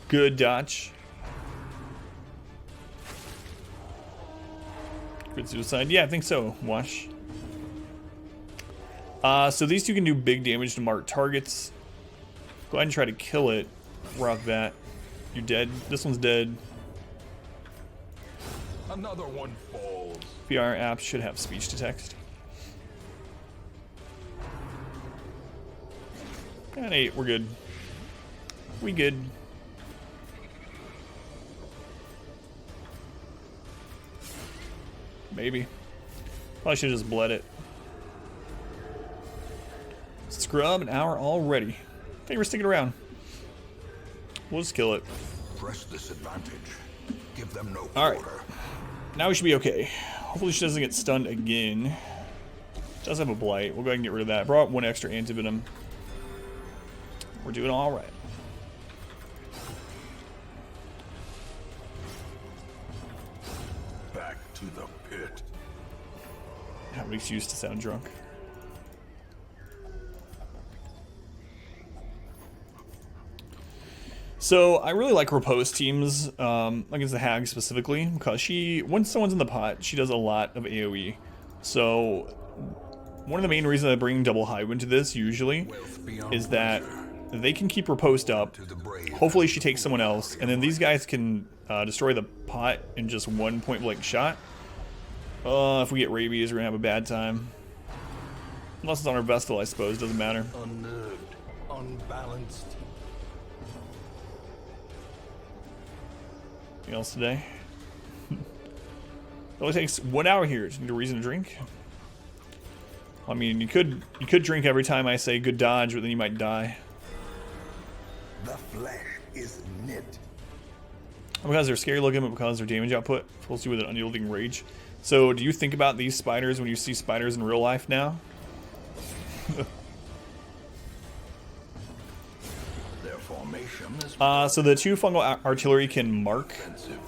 Speaker 1: Good dodge. Good suicide. Yeah, I think so. Wash. So these two can do big damage to marked targets. Go ahead and try to kill it. Rock that. You're dead. This one's dead.
Speaker 2: Another one falls.
Speaker 1: VR apps should have speech to text. And 8, we're good. We good. Maybe. Probably should have just bled it. Scrub, an hour already. Thank you for sticking around. We'll just kill it.
Speaker 2: Press this advantage. Give them no
Speaker 1: All right.
Speaker 2: order.
Speaker 1: Now we should be okay. Hopefully she doesn't get stunned again. Does have a blight. We'll go ahead and get rid of that. Brought one extra antivenom. We're doing all right.
Speaker 2: Back to the pit.
Speaker 1: Have an excuse to sound drunk. So I really like Riposte teams against the hag specifically because once someone's in the pot, she does a lot of AoE. So one of the main reasons I bring double Highwind to this usually is that they can keep Riposte up. Hopefully she takes someone else, and then these guys can destroy the pot in just one point blank shot. If we get rabies, we're gonna have a bad time. Unless it's on our Vestal, I suppose. Doesn't matter.
Speaker 2: Unnerved, unbalanced.
Speaker 1: Anything else today? It only takes 1 hour here to need a reason to drink. I mean, you could drink every time I say good dodge, but then you might die.
Speaker 3: The flesh is knit.
Speaker 1: Because they're scary looking, but because their damage output fills you with an unyielding rage. So, do you think about these spiders when you see spiders in real life now?
Speaker 2: Their formation is
Speaker 1: So the 2 fungal artillery can mark.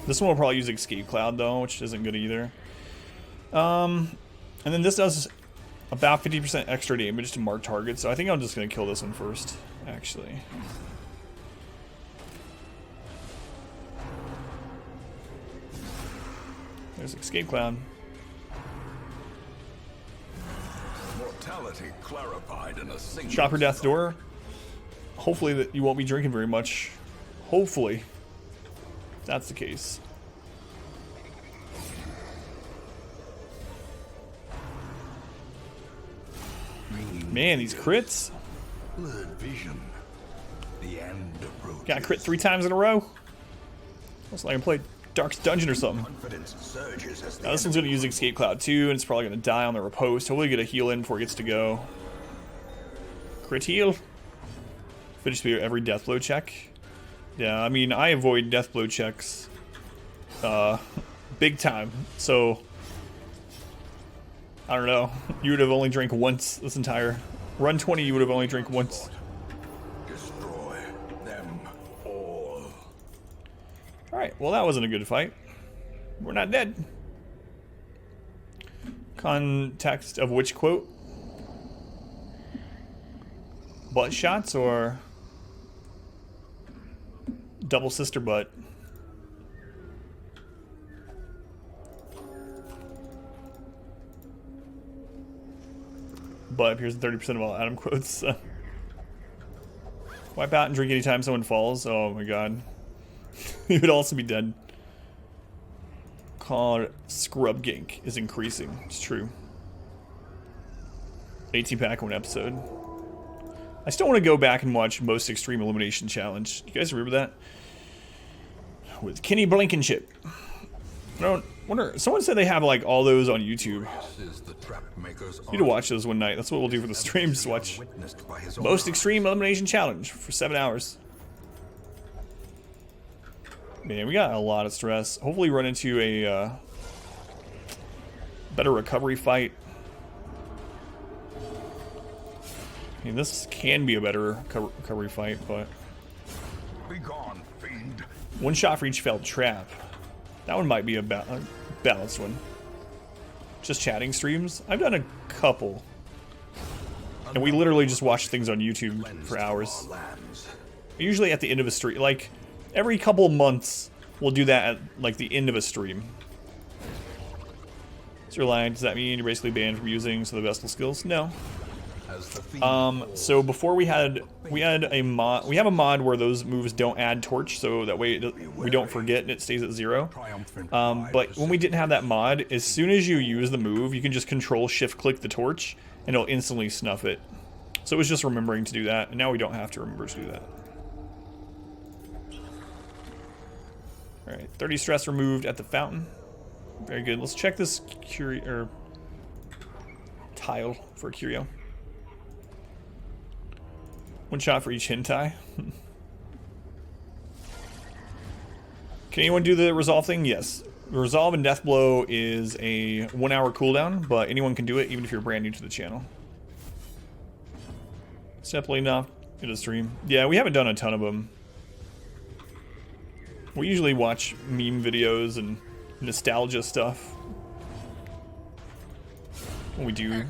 Speaker 1: This one will probably use escape cloud though, which isn't good either. And then this does about 50% extra damage to mark targets. So I think I'm just gonna kill this one first, actually. There's escape cloud.
Speaker 2: mortality clarified in a single
Speaker 1: Shopper death's door. Hopefully that you won't be drinking very much. Hopefully. That's the case. Man, these crits.
Speaker 2: Blood vision. The end approaches.
Speaker 1: Got crit 3 times in a row. Looks like I played Dark's Dungeon or something.
Speaker 2: Confidence surges as the
Speaker 1: Now this one's going to use Escape Cloud too, and it's probably going to die on the Riposte. Hopefully get a heal in before it gets to go. Crit heal. Finish every death blow check. Yeah, I mean, I avoid death blow checks big time, so I don't know. You would have only drank once this entire Run 20, you would have only drank once.
Speaker 2: Destroy them all.
Speaker 1: Alright, well that wasn't a good fight. We're not dead. Context of which quote? Butt shots or double sister butt? Butt appears in 30% of all Adam quotes. Wipe out and drink anytime someone falls. Oh my god. He would also be dead. Called Scrub Gink is increasing. It's true. 18 pack one episode. I still want to go back and watch Most Extreme Elimination Challenge. You guys remember that? With Kenny Blankenship. I don't wonder. Someone said they have like all those on YouTube. Need to watch those one night. That's what we'll do for the stream. Just watch Most Extreme Elimination Challenge for 7 hours. Man, we got a lot of stress. Hopefully run into a better recovery fight. I mean, this can be a better recovery fight, but...
Speaker 2: Be gone, fiend.
Speaker 1: One shot for each failed trap. That one might be a balanced one. Just chatting streams? I've done a couple. And we literally just watch things on YouTube for hours. Usually at the end of a stream. Like, every couple months, we'll do that at, like, the end of a stream. So you're lying, does that mean you're basically banned from using some of the Vestal skills? No. So before we had a mod, we have a mod where those moves don't add torch, so that way we don't forget and it stays at 0. But when we didn't have that mod, as soon as you use the move, you can just control shift click the torch and it'll instantly snuff it. So it was just remembering to do that, and now we don't have to remember to do that. Alright, 30 stress removed at the fountain. Very good. Let's check this tile for a curio. One shot for each hentai. Can anyone do the resolve thing? Yes. Resolve and death blow is a 1 hour cooldown, but anyone can do it even if you're brand new to the channel. It's definitely enough in a stream. Yeah, we haven't done a ton of them. We usually watch meme videos and nostalgia stuff when we do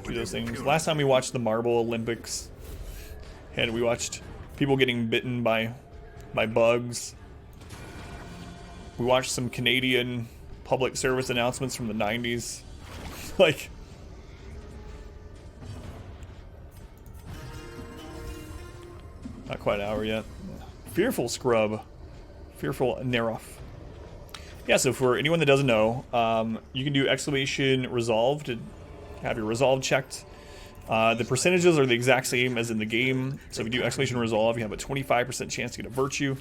Speaker 1: those things. Last time we watched the Marble Olympics, and we watched people getting bitten by bugs. We watched some Canadian public service announcements from the 90s. Like, not quite an hour yet. Fearful Scrub. Fearful Neroff. Yeah, so for anyone that doesn't know, you can do exclamation resolve to have your resolve checked. The percentages are the exact same as in the game. So if you do exclamation resolve, you have a 25% chance to get a virtue.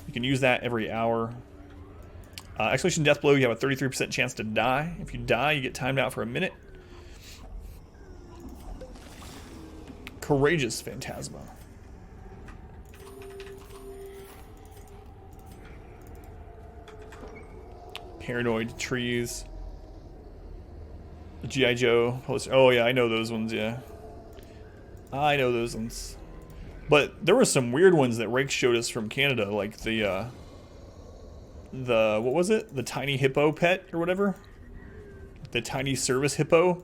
Speaker 1: You can use that every hour. Exclamation death blow, you have a 33% chance to die. If you die, you get timed out for a minute. Courageous Phantasma. Paranoid Trees. G.I. Joe. Oh yeah, I know those ones, yeah. I know those ones. But there were some weird ones that Rake showed us from Canada, like the what was it? The tiny hippo pet or whatever? The tiny service hippo.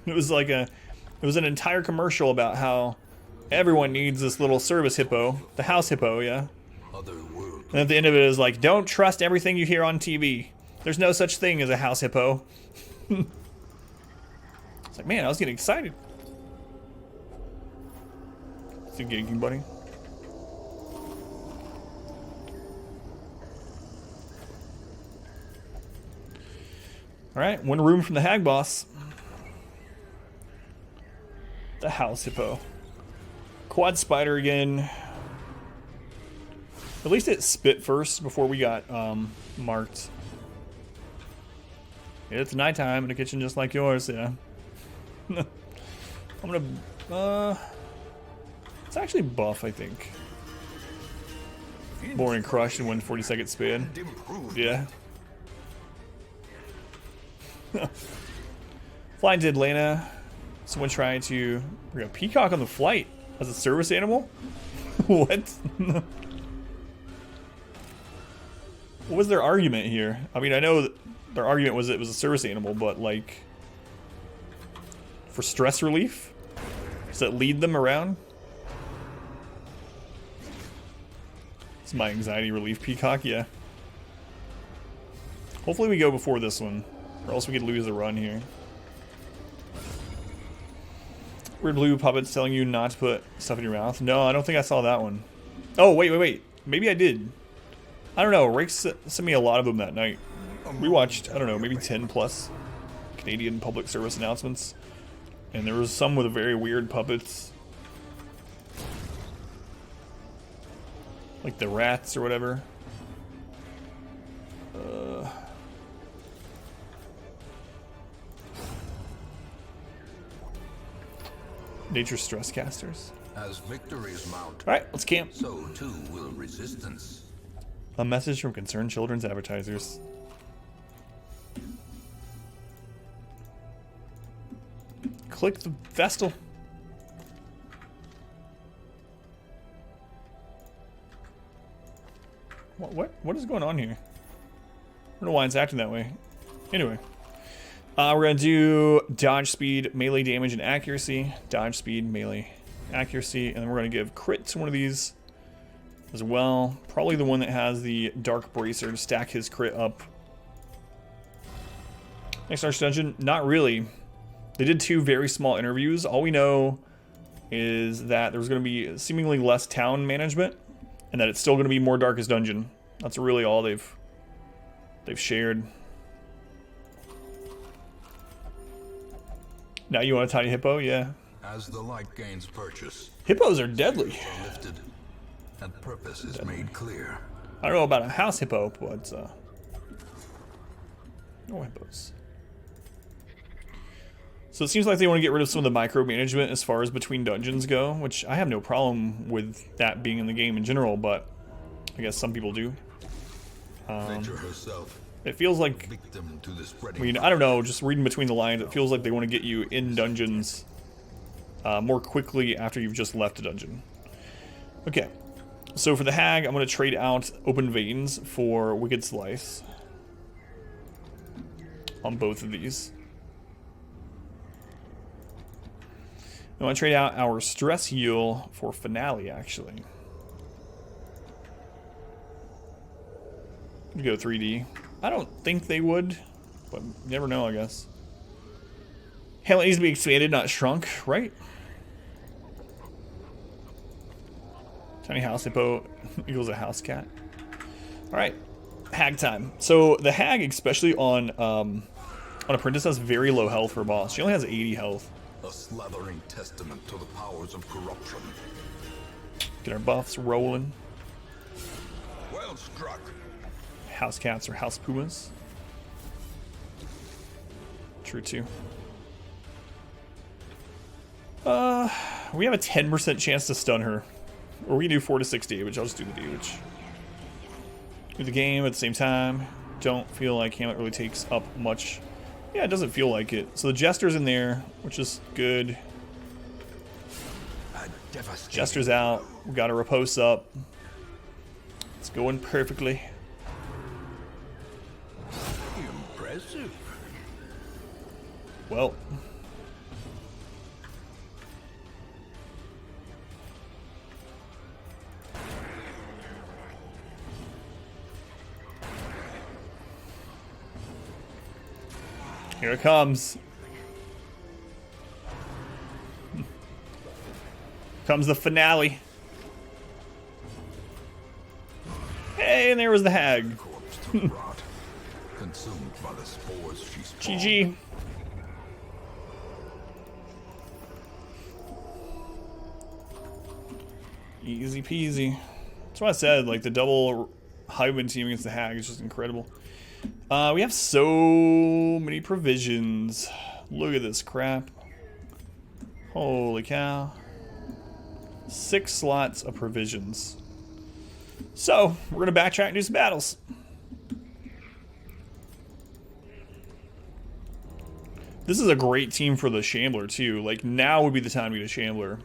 Speaker 1: It was like it was an entire commercial about how everyone needs this little service hippo, the house hippo, yeah. And at the end of it is like, don't trust everything you hear on TV. There's no such thing as a house hippo. It's like, man, I was getting excited. It's a ganking buddy. Alright, one room from the hag boss. The house hippo. Quad spider again. At least it spit first before we got marked. It's nighttime in a kitchen just like yours, yeah. I'm gonna it's actually buff, I think. Born and crushed in 1/42nd span. Yeah. Flying to Atlanta. Someone trying to bring a peacock on the flight as a service animal? What? What was their argument here? I mean, I know that their argument was it was a service animal, but like for stress relief? Does that lead them around? It's my anxiety relief peacock, yeah. Hopefully we go before this one, or else we could lose the run here. Weird blue puppets telling you not to put stuff in your mouth. No, I don't think I saw that one. Oh, wait. Maybe I did. I don't know. Rick sent me a lot of them that night. We watched, I don't know, maybe 10 plus Canadian public service announcements. And there was some with very weird puppets. Like the rats or whatever. Nature stress casters.
Speaker 2: As victories mount,
Speaker 1: Alright, let's camp.
Speaker 2: so too will resistance.
Speaker 1: A message from concerned children's advertisers. Click the Vestal. What is going on here? I don't know why it's acting that way. Anyway. We're going to do dodge speed, melee damage, and accuracy. Dodge speed, melee, accuracy. And then we're going to give crit to one of these as well. Probably the one that has the Dark Bracer to stack his crit up. Next Arch Dungeon, not really. They did 2 very small interviews. All we know is that there's going to be seemingly less town management, and that it's still going to be more Darkest Dungeon. That's really all they've shared. Now you want a tiny hippo? Yeah.
Speaker 2: As the light gains purchase,
Speaker 1: Hippos are deadly.
Speaker 2: are lifted, and purpose is made clear.
Speaker 1: I don't know about a house hippo, but no hippos. So it seems like they want to get rid of some of the micromanagement as far as between dungeons go, which I have no problem with that being in the game in general, but I guess some people do.
Speaker 2: Nature herself,
Speaker 1: It feels like,
Speaker 2: victim to the
Speaker 1: I
Speaker 2: spreading.
Speaker 1: mean, I don't know, just reading between the lines, it feels like they want to get you in dungeons more quickly after you've just left a dungeon. Okay, so for the Hag, I'm going to trade out Open Veins for Wicked Slice on both of these. I want to trade out our Stress Heal for Finale, actually. Go 3D. I don't think they would, but you never know, I guess. Hell, it needs to be expanded, not shrunk, right? Tiny house hippo equals a house cat. Alright, Hag time. So the Hag, especially on Apprentice, has very low health for a boss. She only has 80 health.
Speaker 2: A slathering testament to the powers of corruption.
Speaker 1: Get our buffs rolling.
Speaker 2: Well struck.
Speaker 1: House cats or house pumas. True too. We have a 10% chance to stun her. Or we can do 4 to 6 damage. I'll just do the damage. Do the game at the same time. Don't feel like Hamlet really takes up much. Yeah, it doesn't feel like it. So the Jester's in there, which is good. Jester's out. We got a Riposte up. It's going perfectly.
Speaker 2: Impressive.
Speaker 1: Well. Here it comes. Comes the finale. Hey, and there was the Hag.
Speaker 2: Corpse to rot, consumed by the spores she spawned.
Speaker 1: GG. Easy peasy. That's what I said, like the double Highwind team against the Hag is just incredible. We have so many provisions. Look at this crap. Holy cow. 6 slots of provisions. So, we're going to backtrack and do some battles. This is a great team for the Shambler, too. Like, now would be the time to get a Shambler.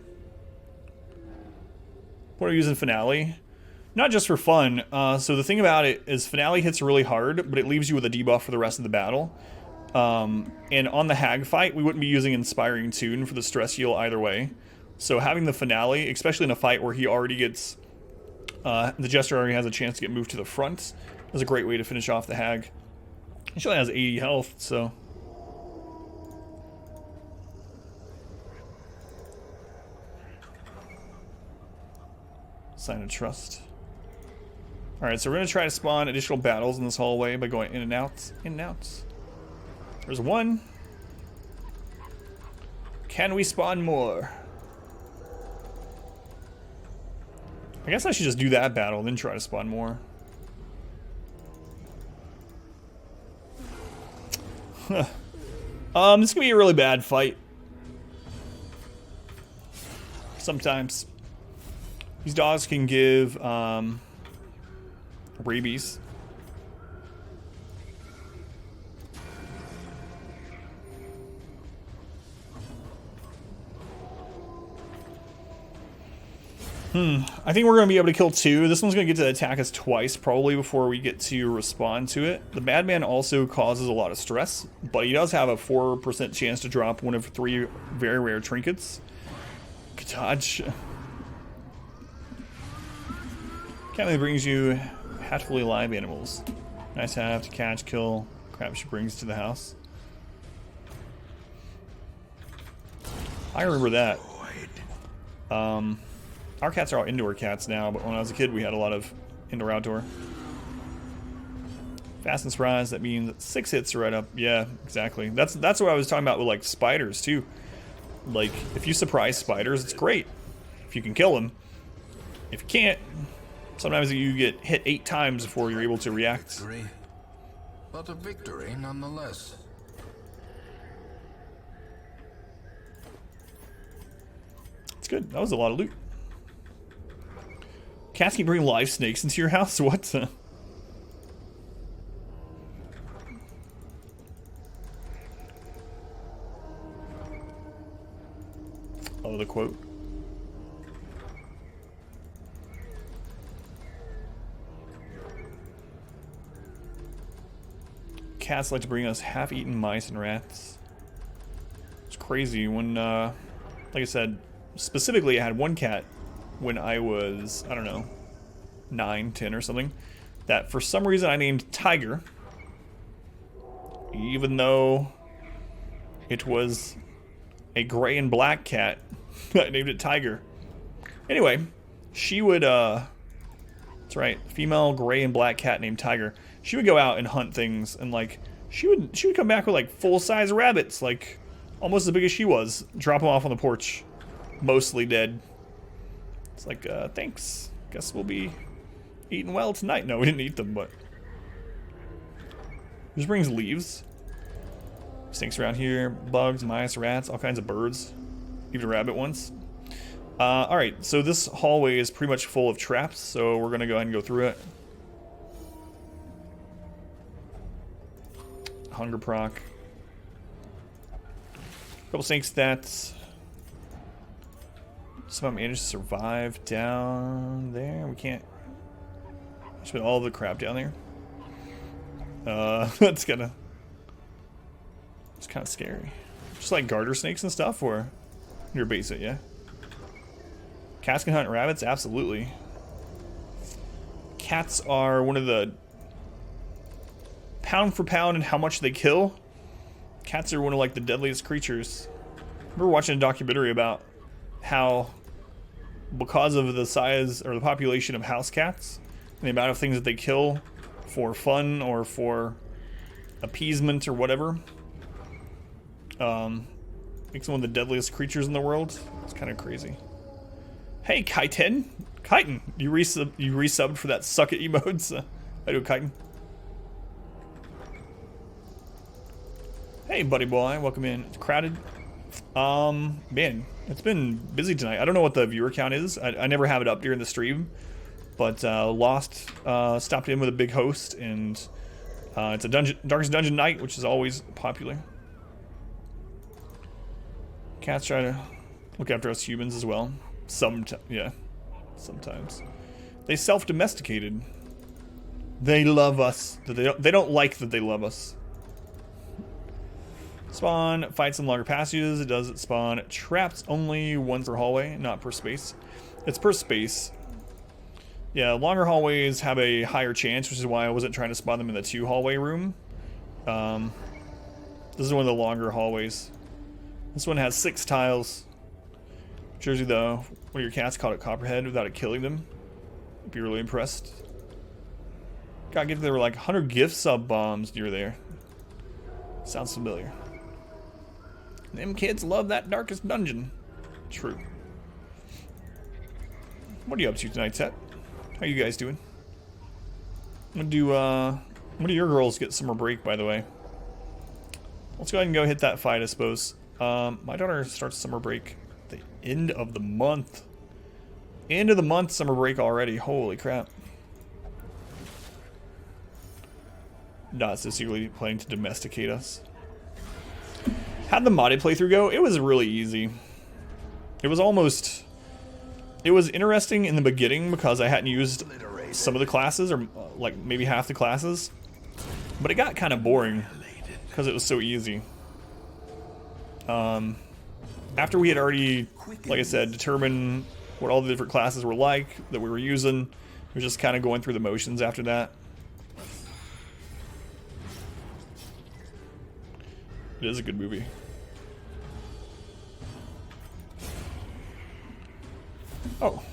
Speaker 1: What are we using Finale? Not just for fun. So the thing about it is Finale hits really hard, but it leaves you with a debuff for the rest of the battle. And on the Hag fight, we wouldn't be using Inspiring Tune for the stress heal either way. So having the Finale, especially in a fight where he already gets... the Jester already has a chance to get moved to the front, is a great way to finish off the Hag. He only has 80 health, so... Sign of Trust. Alright, so we're going to try to spawn additional battles in this hallway by going in and out, in and out. There's one. Can we spawn more? I guess I should just do that battle and then try to spawn more. This is going to be a really bad fight. Sometimes. These dogs can give rabies. I think we're going to be able to kill two. This one's going to get to attack us twice probably before we get to respond to it. The Madman also causes a lot of stress, but he does have a 4% chance to drop one of 3 very rare trinkets. Good dodge. Cantley brings you hatfully live animals. Nice to have to catch, kill, crap she brings to the house. I remember that. Our cats are all indoor cats now, but when I was a kid we had a lot of indoor-outdoor. Fast and surprise, that means 6 hits right up. Yeah, exactly. That's what I was talking about with like spiders too. Like, if you surprise spiders, it's great. If you can kill them. If you can't, sometimes you get hit 8 times before you're able to react.
Speaker 2: Victory, but a victory nonetheless.
Speaker 1: It's good. That was a lot of loot. Cats keep bringing live snakes into your house? What? Oh, the quote. Cats like to bring us half-eaten mice and rats. It's crazy when, like I said, specifically I had one cat when I was, I don't know, 9, 10 or something, that for some reason I named Tiger, even though it was a gray and black cat. I named it Tiger. Anyway, she would, that's right, female gray and black cat named Tiger. She would go out and hunt things, and like, she would come back with like full-size rabbits, like almost as big as she was, drop them off on the porch, mostly dead. It's like, thanks. Guess we'll be eating well tonight. No, we didn't eat them, but just brings leaves. Snakes around here, bugs, mice, rats, all kinds of birds, even rabbit ones. Alright, so this hallway is pretty much full of traps, so we're gonna go ahead and go through it. Hunger proc. Couple snake stats. Somehow managed to survive down there. We can't. Just put all the crap down there. That's gonna. It's kind of scary. Just like garter snakes and stuff, or your base it, yeah. Cats can hunt rabbits, absolutely. Cats are one of the pound for pound and how much they kill. Cats are one of like the deadliest creatures. I remember watching a documentary about how, because of the size or the population of house cats and the amount of things that they kill for fun or for appeasement or whatever, makes them one of the deadliest creatures in the world. It's kind of crazy. Hey, Kaiten, you resubbed for that suck it emotes. I do, Kaiten. Hey, buddy boy, welcome in. It's crowded. Man, it's been busy tonight. I don't know what the viewer count is. I never have it up during the stream, but Lost stopped in with a big host, and it's a Darkest Dungeon night, which is always popular. Cats try to look after us humans as well. Yeah, sometimes. They self-domesticated. They love us. They don't like that they love us. Spawn fights in longer passages. It does spawn traps only one per hallway, not per space. It's per space. Yeah, longer hallways have a higher chance, which is why I wasn't trying to spawn them in the 2 hallway room. This is one of the longer hallways. This one has 6 tiles. Jersey, though, one of your cats caught a copperhead without it killing them. I'd be really impressed. God, there were like 100 gift sub bombs near there. Sounds familiar. Them kids love that darkest dungeon. True. What are you up to tonight, Tet? How you guys doing? I'm gonna do, when do your girls get summer break, by the way? Let's go ahead and go hit that fight, I suppose. My daughter starts summer break at the end of the month. End of the month, summer break already. Holy crap. Not so secretly planning to domesticate us. How'd the modded playthrough go? It was really easy. It was interesting in the beginning because I hadn't used some of the classes, or like maybe half the classes. But it got kind of boring because it was so easy. After we had already, like I said, determined what all the different classes were like that we were using, we were just kind of going through the motions after that. It is a good movie. Oh, well,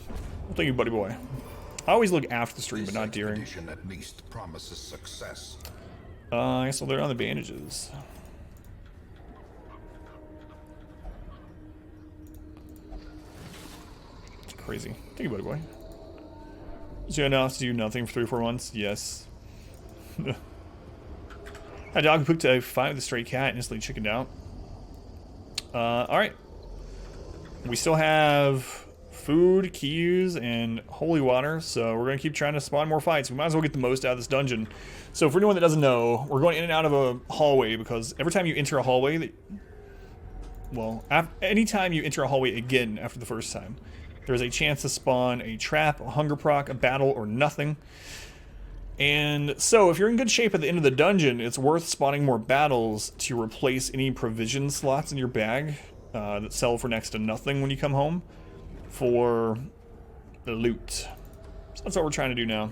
Speaker 1: thank you, buddy boy. I always look after the stream, but not during.
Speaker 2: At least promises success.
Speaker 1: I guess I'll lay on the bandages. It's crazy. Thank you, buddy boy. So you now have to do nothing for 3 or 4 months? Yes. A dog pooped a fight with a stray cat and instantly chickened out. Alright. We still have food, keys, and holy water, so we're going to keep trying to spawn more fights. We might as well get the most out of this dungeon. So for anyone that doesn't know, we're going in and out of a hallway because every time you enter a hallway, anytime you enter a hallway again after the first time, there's a chance to spawn a trap, a hunger proc, a battle, or nothing. And so if you're in good shape at the end of the dungeon, it's worth spawning more battles to replace any provision slots in your bag that sell for next to nothing when you come home for the loot. So that's what we're trying to do now.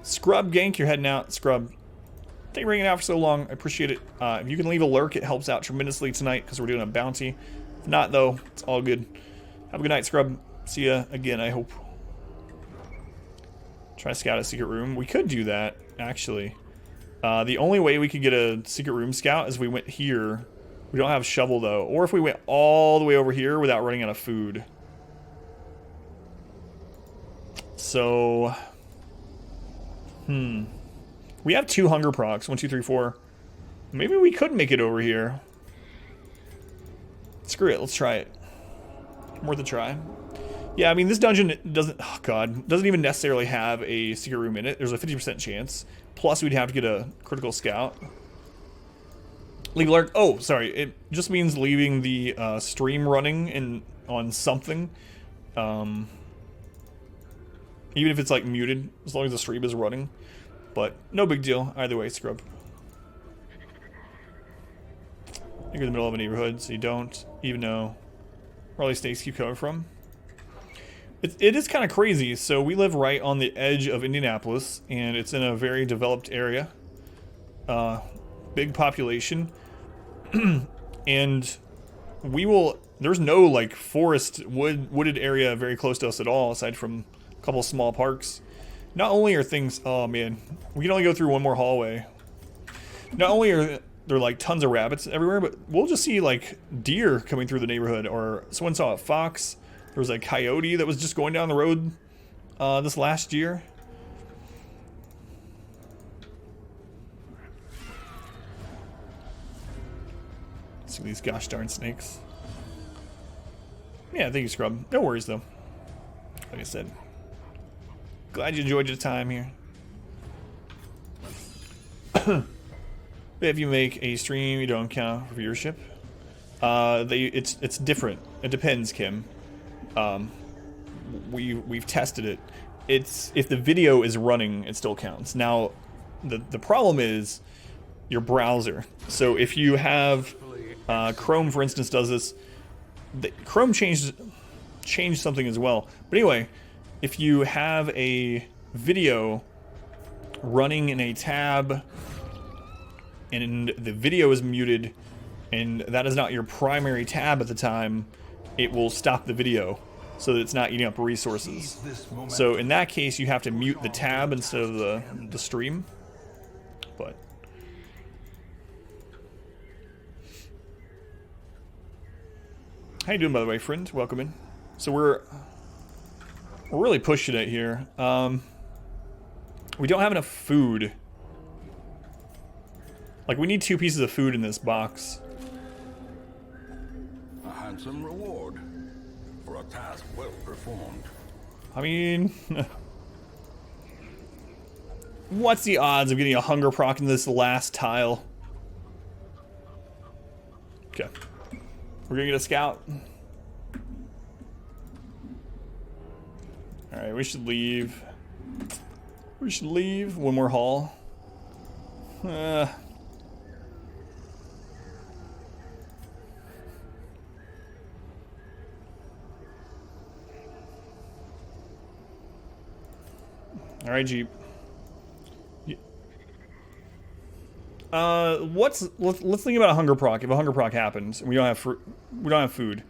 Speaker 1: Scrub gank, you're heading out. Scrub, thank you for hanging out for so long. I appreciate it. If you can leave a lurk, it helps out tremendously tonight because we're doing a bounty. If not, though, it's all good. Have a good night, Scrub. See ya again, I hope. Try to scout a secret room. We could do that, actually. The only way we could get a secret room scout is we went here. We don't have shovel, though. Or if we went all the way over here without running out of food. So... We have 2 hunger procs. 1, 2, 3, 4. Maybe we could make it over here. Screw it, let's try it. Worth a try. Yeah, I mean, this dungeon doesn't even necessarily have a secret room in it. There's a 50% chance. Plus, we'd have to get a critical scout. Leave alert. Oh, sorry. It just means leaving the stream running on something. Even if it's like muted, as long as the stream is running. But no big deal. Either way, Scrub. You're in the middle of a neighborhood, so you don't even know where all these snakes keep coming from. It is kind of crazy. So we live right on the edge of Indianapolis, and it's in a very developed area. Big population. And there's no like forest wooded area very close to us at all, aside from a couple of small parks. Not only are things, oh man, we can only go through one more hallway. Not only are there like tons of rabbits everywhere, but we'll just see like deer coming through the neighborhood, or someone saw a fox. There was a coyote that was just going down the road this last year. See these gosh darn snakes. Yeah, thank you, Scrub. No worries, though. Like I said. Glad you enjoyed your time here. If you make a stream, you don't count for viewership. It's different. It depends, Kim. We've tested it. It's if the video is running, it still counts. Now, the problem is your browser. So if you have Chrome, for instance, does this. Chrome changed something as well. But anyway, if you have a video running in a tab and the video is muted and that is not your primary tab at the time, it will stop the video so that it's not eating up resources. So in that case, you have to mute the tab instead of the stream. But how you doing, by the way, friend? Welcome in. So we're really pushing it here. We don't have enough food. Like, we need 2 pieces of food in this box.
Speaker 2: A handsome reward for a task well performed.
Speaker 1: I mean, what's the odds of getting a hunger proc in this last tile? Okay. We're gonna get a scout. Alright, we should leave. We should leave. One more haul. Alright, Jeep. Let's think about a hunger proc. If a hunger proc happens and we don't have food,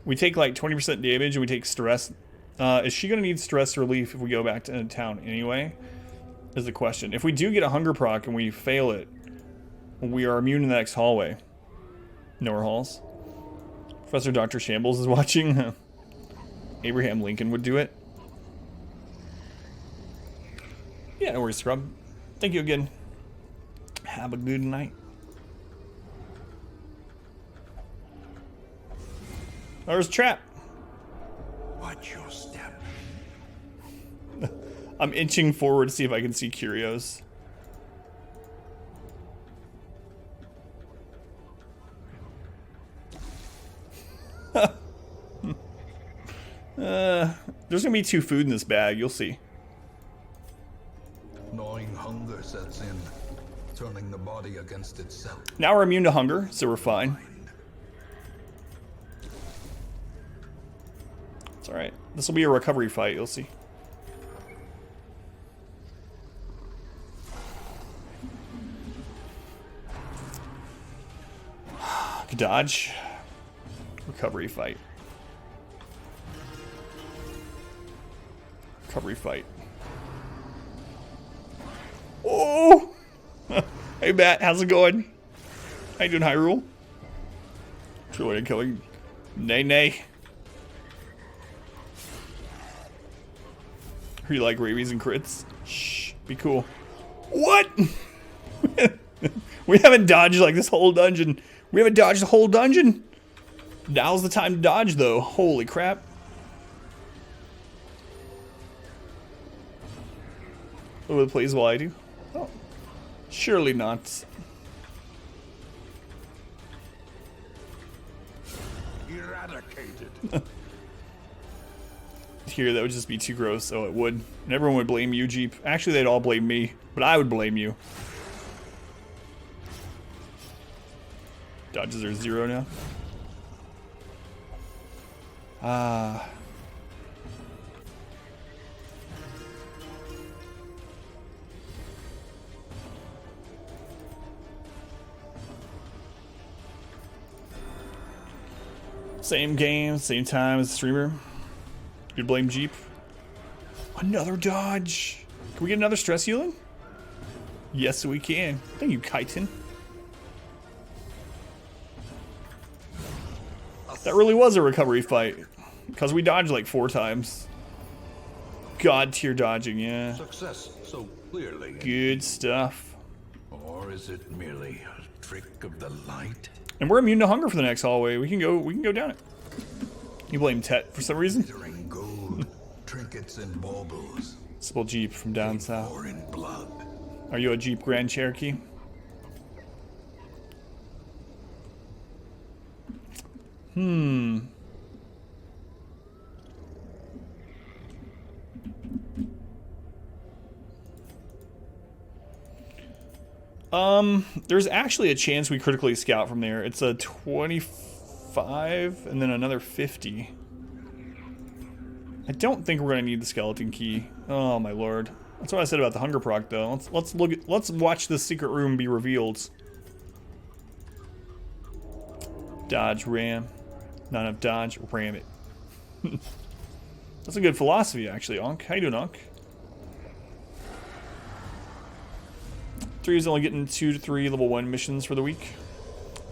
Speaker 1: we take like 20% damage and we take stress. Is she gonna need stress relief if we go back to town anyway? Is the question. If we do get a hunger proc and we fail it, we are immune in the next hallway. No more halls. Professor Dr. Shambles is watching. Abraham Lincoln would do it. Yeah, no worries, Scrub. Thank you again. Have a good night. There's a trap.
Speaker 3: Watch your step.
Speaker 1: I'm inching forward to see if I can see curios. There's gonna be 2 food in this bag, you'll see.
Speaker 2: Gnawing hunger sets in, turning the body against itself.
Speaker 1: Now we're immune to hunger, so we're fine. It's alright. This will be a recovery fight, you'll see. Good dodge. Recovery fight. Recovery fight. Oh! Hey, Matt, how's it going? How you doing, Hyrule? Truly killing. Nay, nay. Who you like, rabies and crits? Shh, be cool. What? We haven't dodged like this whole dungeon. We haven't dodged the whole dungeon. Now's the time to dodge, though. Holy crap. Oh, it plays while I do? Oh. Surely not.
Speaker 3: Eradicated.
Speaker 1: Here, that would just be too gross. Oh, it would. And everyone would blame you, Jeep. Actually, they'd all blame me, but I would blame you. Dodges are 0 now. Ah. Same game, same time as the streamer. You'd blame Jeep. Another dodge. Can we get another stress healing? Yes, we can. Thank you, Kyton. That really was a recovery fight. Because we dodged like 4 times. God tier dodging, yeah.
Speaker 2: Success so clearly.
Speaker 1: Good stuff.
Speaker 2: Or is it merely a trick of the light?
Speaker 1: And we're immune to hunger for the next hallway. We can go down it. You blame Tet for some reason?
Speaker 2: Glittering gold, trinkets and baubles.
Speaker 1: Simple Jeep from down south.
Speaker 2: Or in blood.
Speaker 1: Are you a Jeep Grand Cherokee? There's actually a chance we critically scout from there. It's a 25 and then another 50. I don't think we're gonna need the skeleton key. Oh my lord. That's what I said about the hunger proc though. Let's watch the secret room be revealed. Dodge, ram. Not enough dodge, ram it. That's a good philosophy actually, Onk. How you doing, Onk? 3 is only getting 2 to 3 level 1 missions for the week.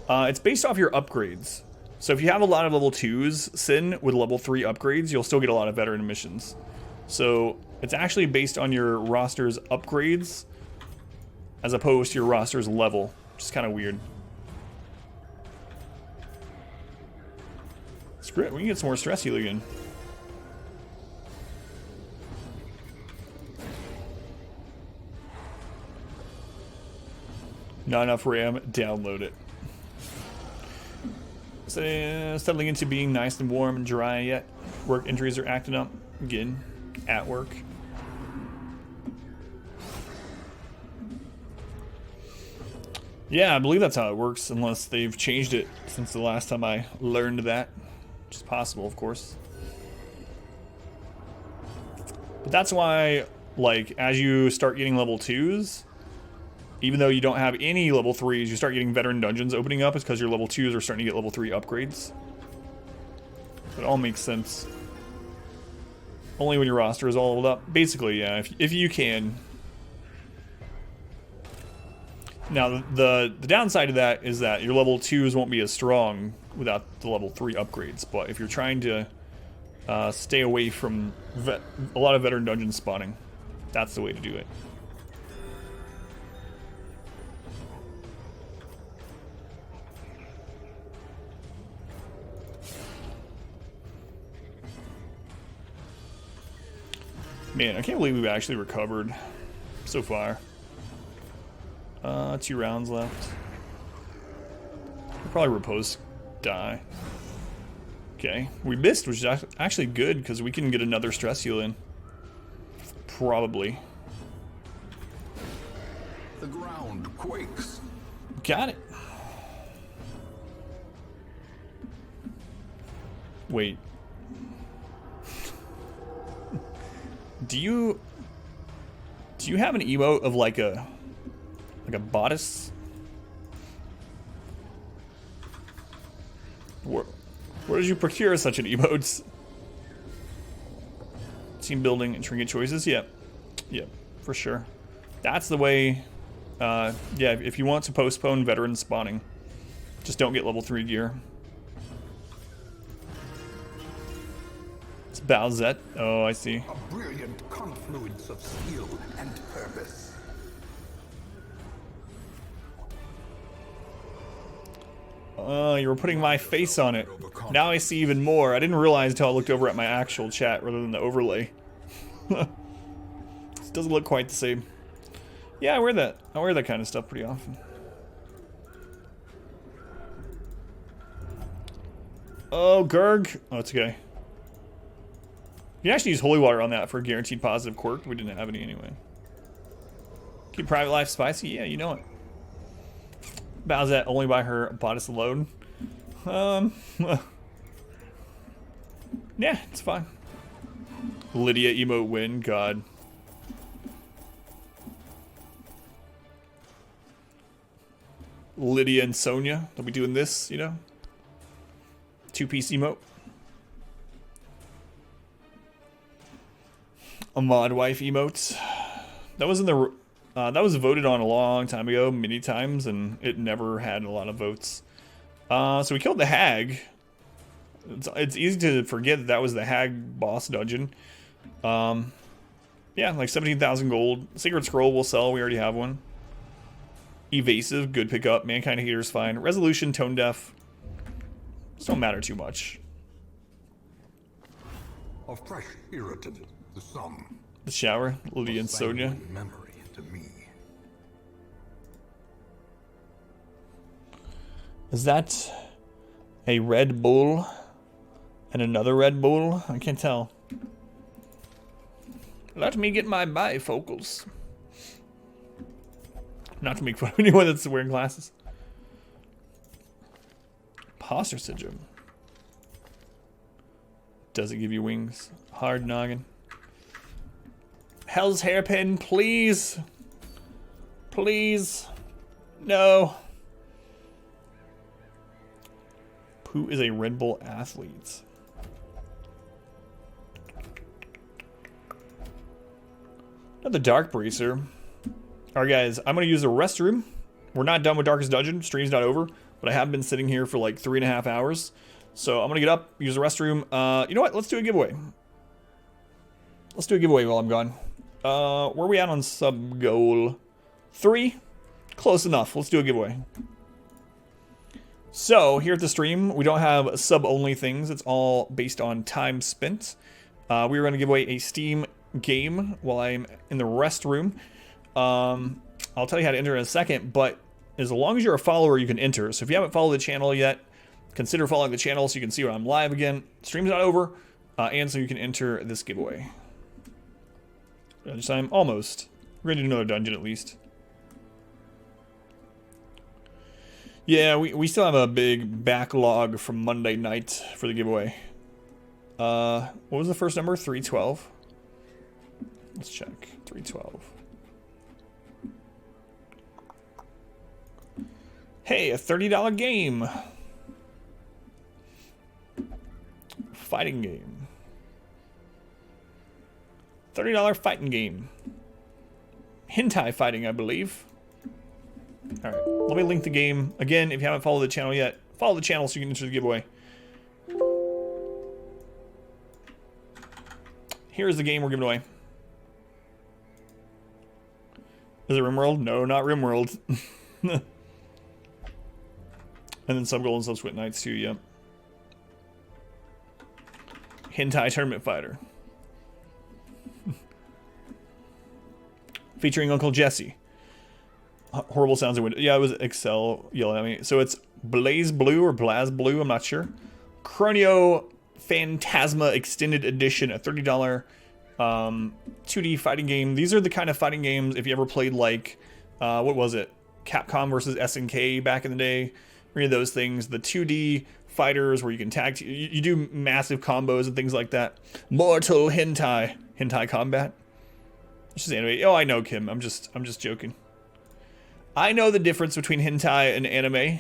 Speaker 1: It's based off your upgrades. So if you have a lot of level 2s, Sin, with level 3 upgrades, you'll still get a lot of veteran missions. So it's actually based on your roster's upgrades as opposed to your roster's level, which is kind of weird. Screw it, we can get some more stress heal again. Not enough RAM, download it. So, settling into being nice and warm and dry yet. Work injuries are acting up again at work. Yeah, I believe that's how it works, unless they've changed it since the last time I learned that. Which is possible, of course. But that's why, like, as you start getting level 2s, even though you don't have any level 3s, you start getting veteran dungeons opening up. It's because your level 2s are starting to get level 3 upgrades. It all makes sense. Only when your roster is all leveled up. Basically, yeah, if you can. Now, the downside of that is that your level 2s won't be as strong without the level 3 upgrades. But if you're trying to stay away from a lot of veteran dungeon spawning, that's the way to do it. Man, I can't believe we've actually recovered so far. 2 rounds left. We'll probably repose die. Okay, we missed, which is actually good because we can get another stress heal in. Probably.
Speaker 2: The ground quakes.
Speaker 1: Got it. Wait. Do you have an emote of like a bodice? Where did you procure such an emote? Team building and trinket choices? Yep, for sure. That's the way. Yeah, if you want to postpone veteran spawning, just don't get level 3 gear. It's Bowsette. Oh, I see.
Speaker 3: A brilliant confluence of skill and purpose.
Speaker 1: You were putting my face on it. Now I see even more. I didn't realize until I looked over at my actual chat rather than the overlay. This doesn't look quite the same. Yeah, I wear that. I wear that kind of stuff pretty often. Oh, Gurg. Oh, it's okay. You can actually use holy water on that for a guaranteed positive quirk. We didn't have any anyway. Keep private life spicy? Yeah, you know it. Bowsette only by her bodice alone. Yeah, it's fine. Lydia emote win, God. Lydia and Sonia, they'll be doing this, you know? 2-piece emote. A mod wife emotes. That was in the that was voted on a long time ago, many times, and it never had a lot of votes. So we killed the hag. It's easy to forget that was the hag boss dungeon. Yeah, like 17,000 gold. Sacred scroll will sell. We already have one. Evasive, good pickup. Mankind hater's fine. Resolution, tone deaf. Just don't matter too much.
Speaker 3: A fresh irritant, the sum.
Speaker 1: The shower, Lydia and Sonia.
Speaker 2: Memory to me.
Speaker 1: Is that A Red Bull and another Red Bull. I can't tell. Let me get my bifocals. Not to make fun of anyone that's wearing glasses. Imposter syndrome. Does it give you wings? Hard noggin. Hell's hairpin, please. Please. No. Who is a Red Bull athlete? Another Dark Bracer. Alright guys, I'm going to use the restroom. We're not done with Darkest Dungeon. Stream's not over. But I have been sitting here for like 3.5 hours. So I'm going to get up, use the restroom. You know what? Let's do a giveaway. Let's do a giveaway while I'm gone. Where are we at on sub goal? 3? Close enough. Let's do a giveaway. So, here at the stream, we don't have sub-only things. It's all based on time spent. We are going to give away a Steam game while I'm in the restroom. I'll tell you how to enter in a second, but as long as you're a follower, you can enter. So if you haven't followed the channel yet, consider following the channel so you can see when I'm live again. Stream's not over, and so you can enter this giveaway. I'm almost ready to do another dungeon at least. Yeah, we still have a big backlog from Monday night for the giveaway. What was the first number? 312? Let's check. 312. Hey, a $30 game. Fighting game. $30 fighting game. Hentai fighting, I believe. Alright, let me link the game. Again, if you haven't followed the channel yet, follow the channel so you can enter the giveaway. Here's the game we're giving away. Is it RimWorld? No, not RimWorld. And then some Golden Subsequent Nights too, yep. Hentai Tournament Fighter. Featuring Uncle Jesse. Horrible sounds of window. Yeah, it was Excel yelling at me. So it's Blaze Blue or Blaz Blue, I'm not sure. Chronio Phantasma Extended Edition, a $30 2D fighting game. These are the kind of fighting games, if you ever played like, what was it? Capcom versus SNK back in the day. Any of those things. The 2D fighters where you can tag, you do massive combos and things like that. Mortal Hentai. Hentai Combat. It's just anime. Oh, I know, Kim. I'm just joking. I know the difference between hentai and anime.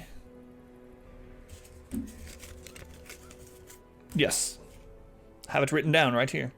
Speaker 1: Yes. Have it written down right here.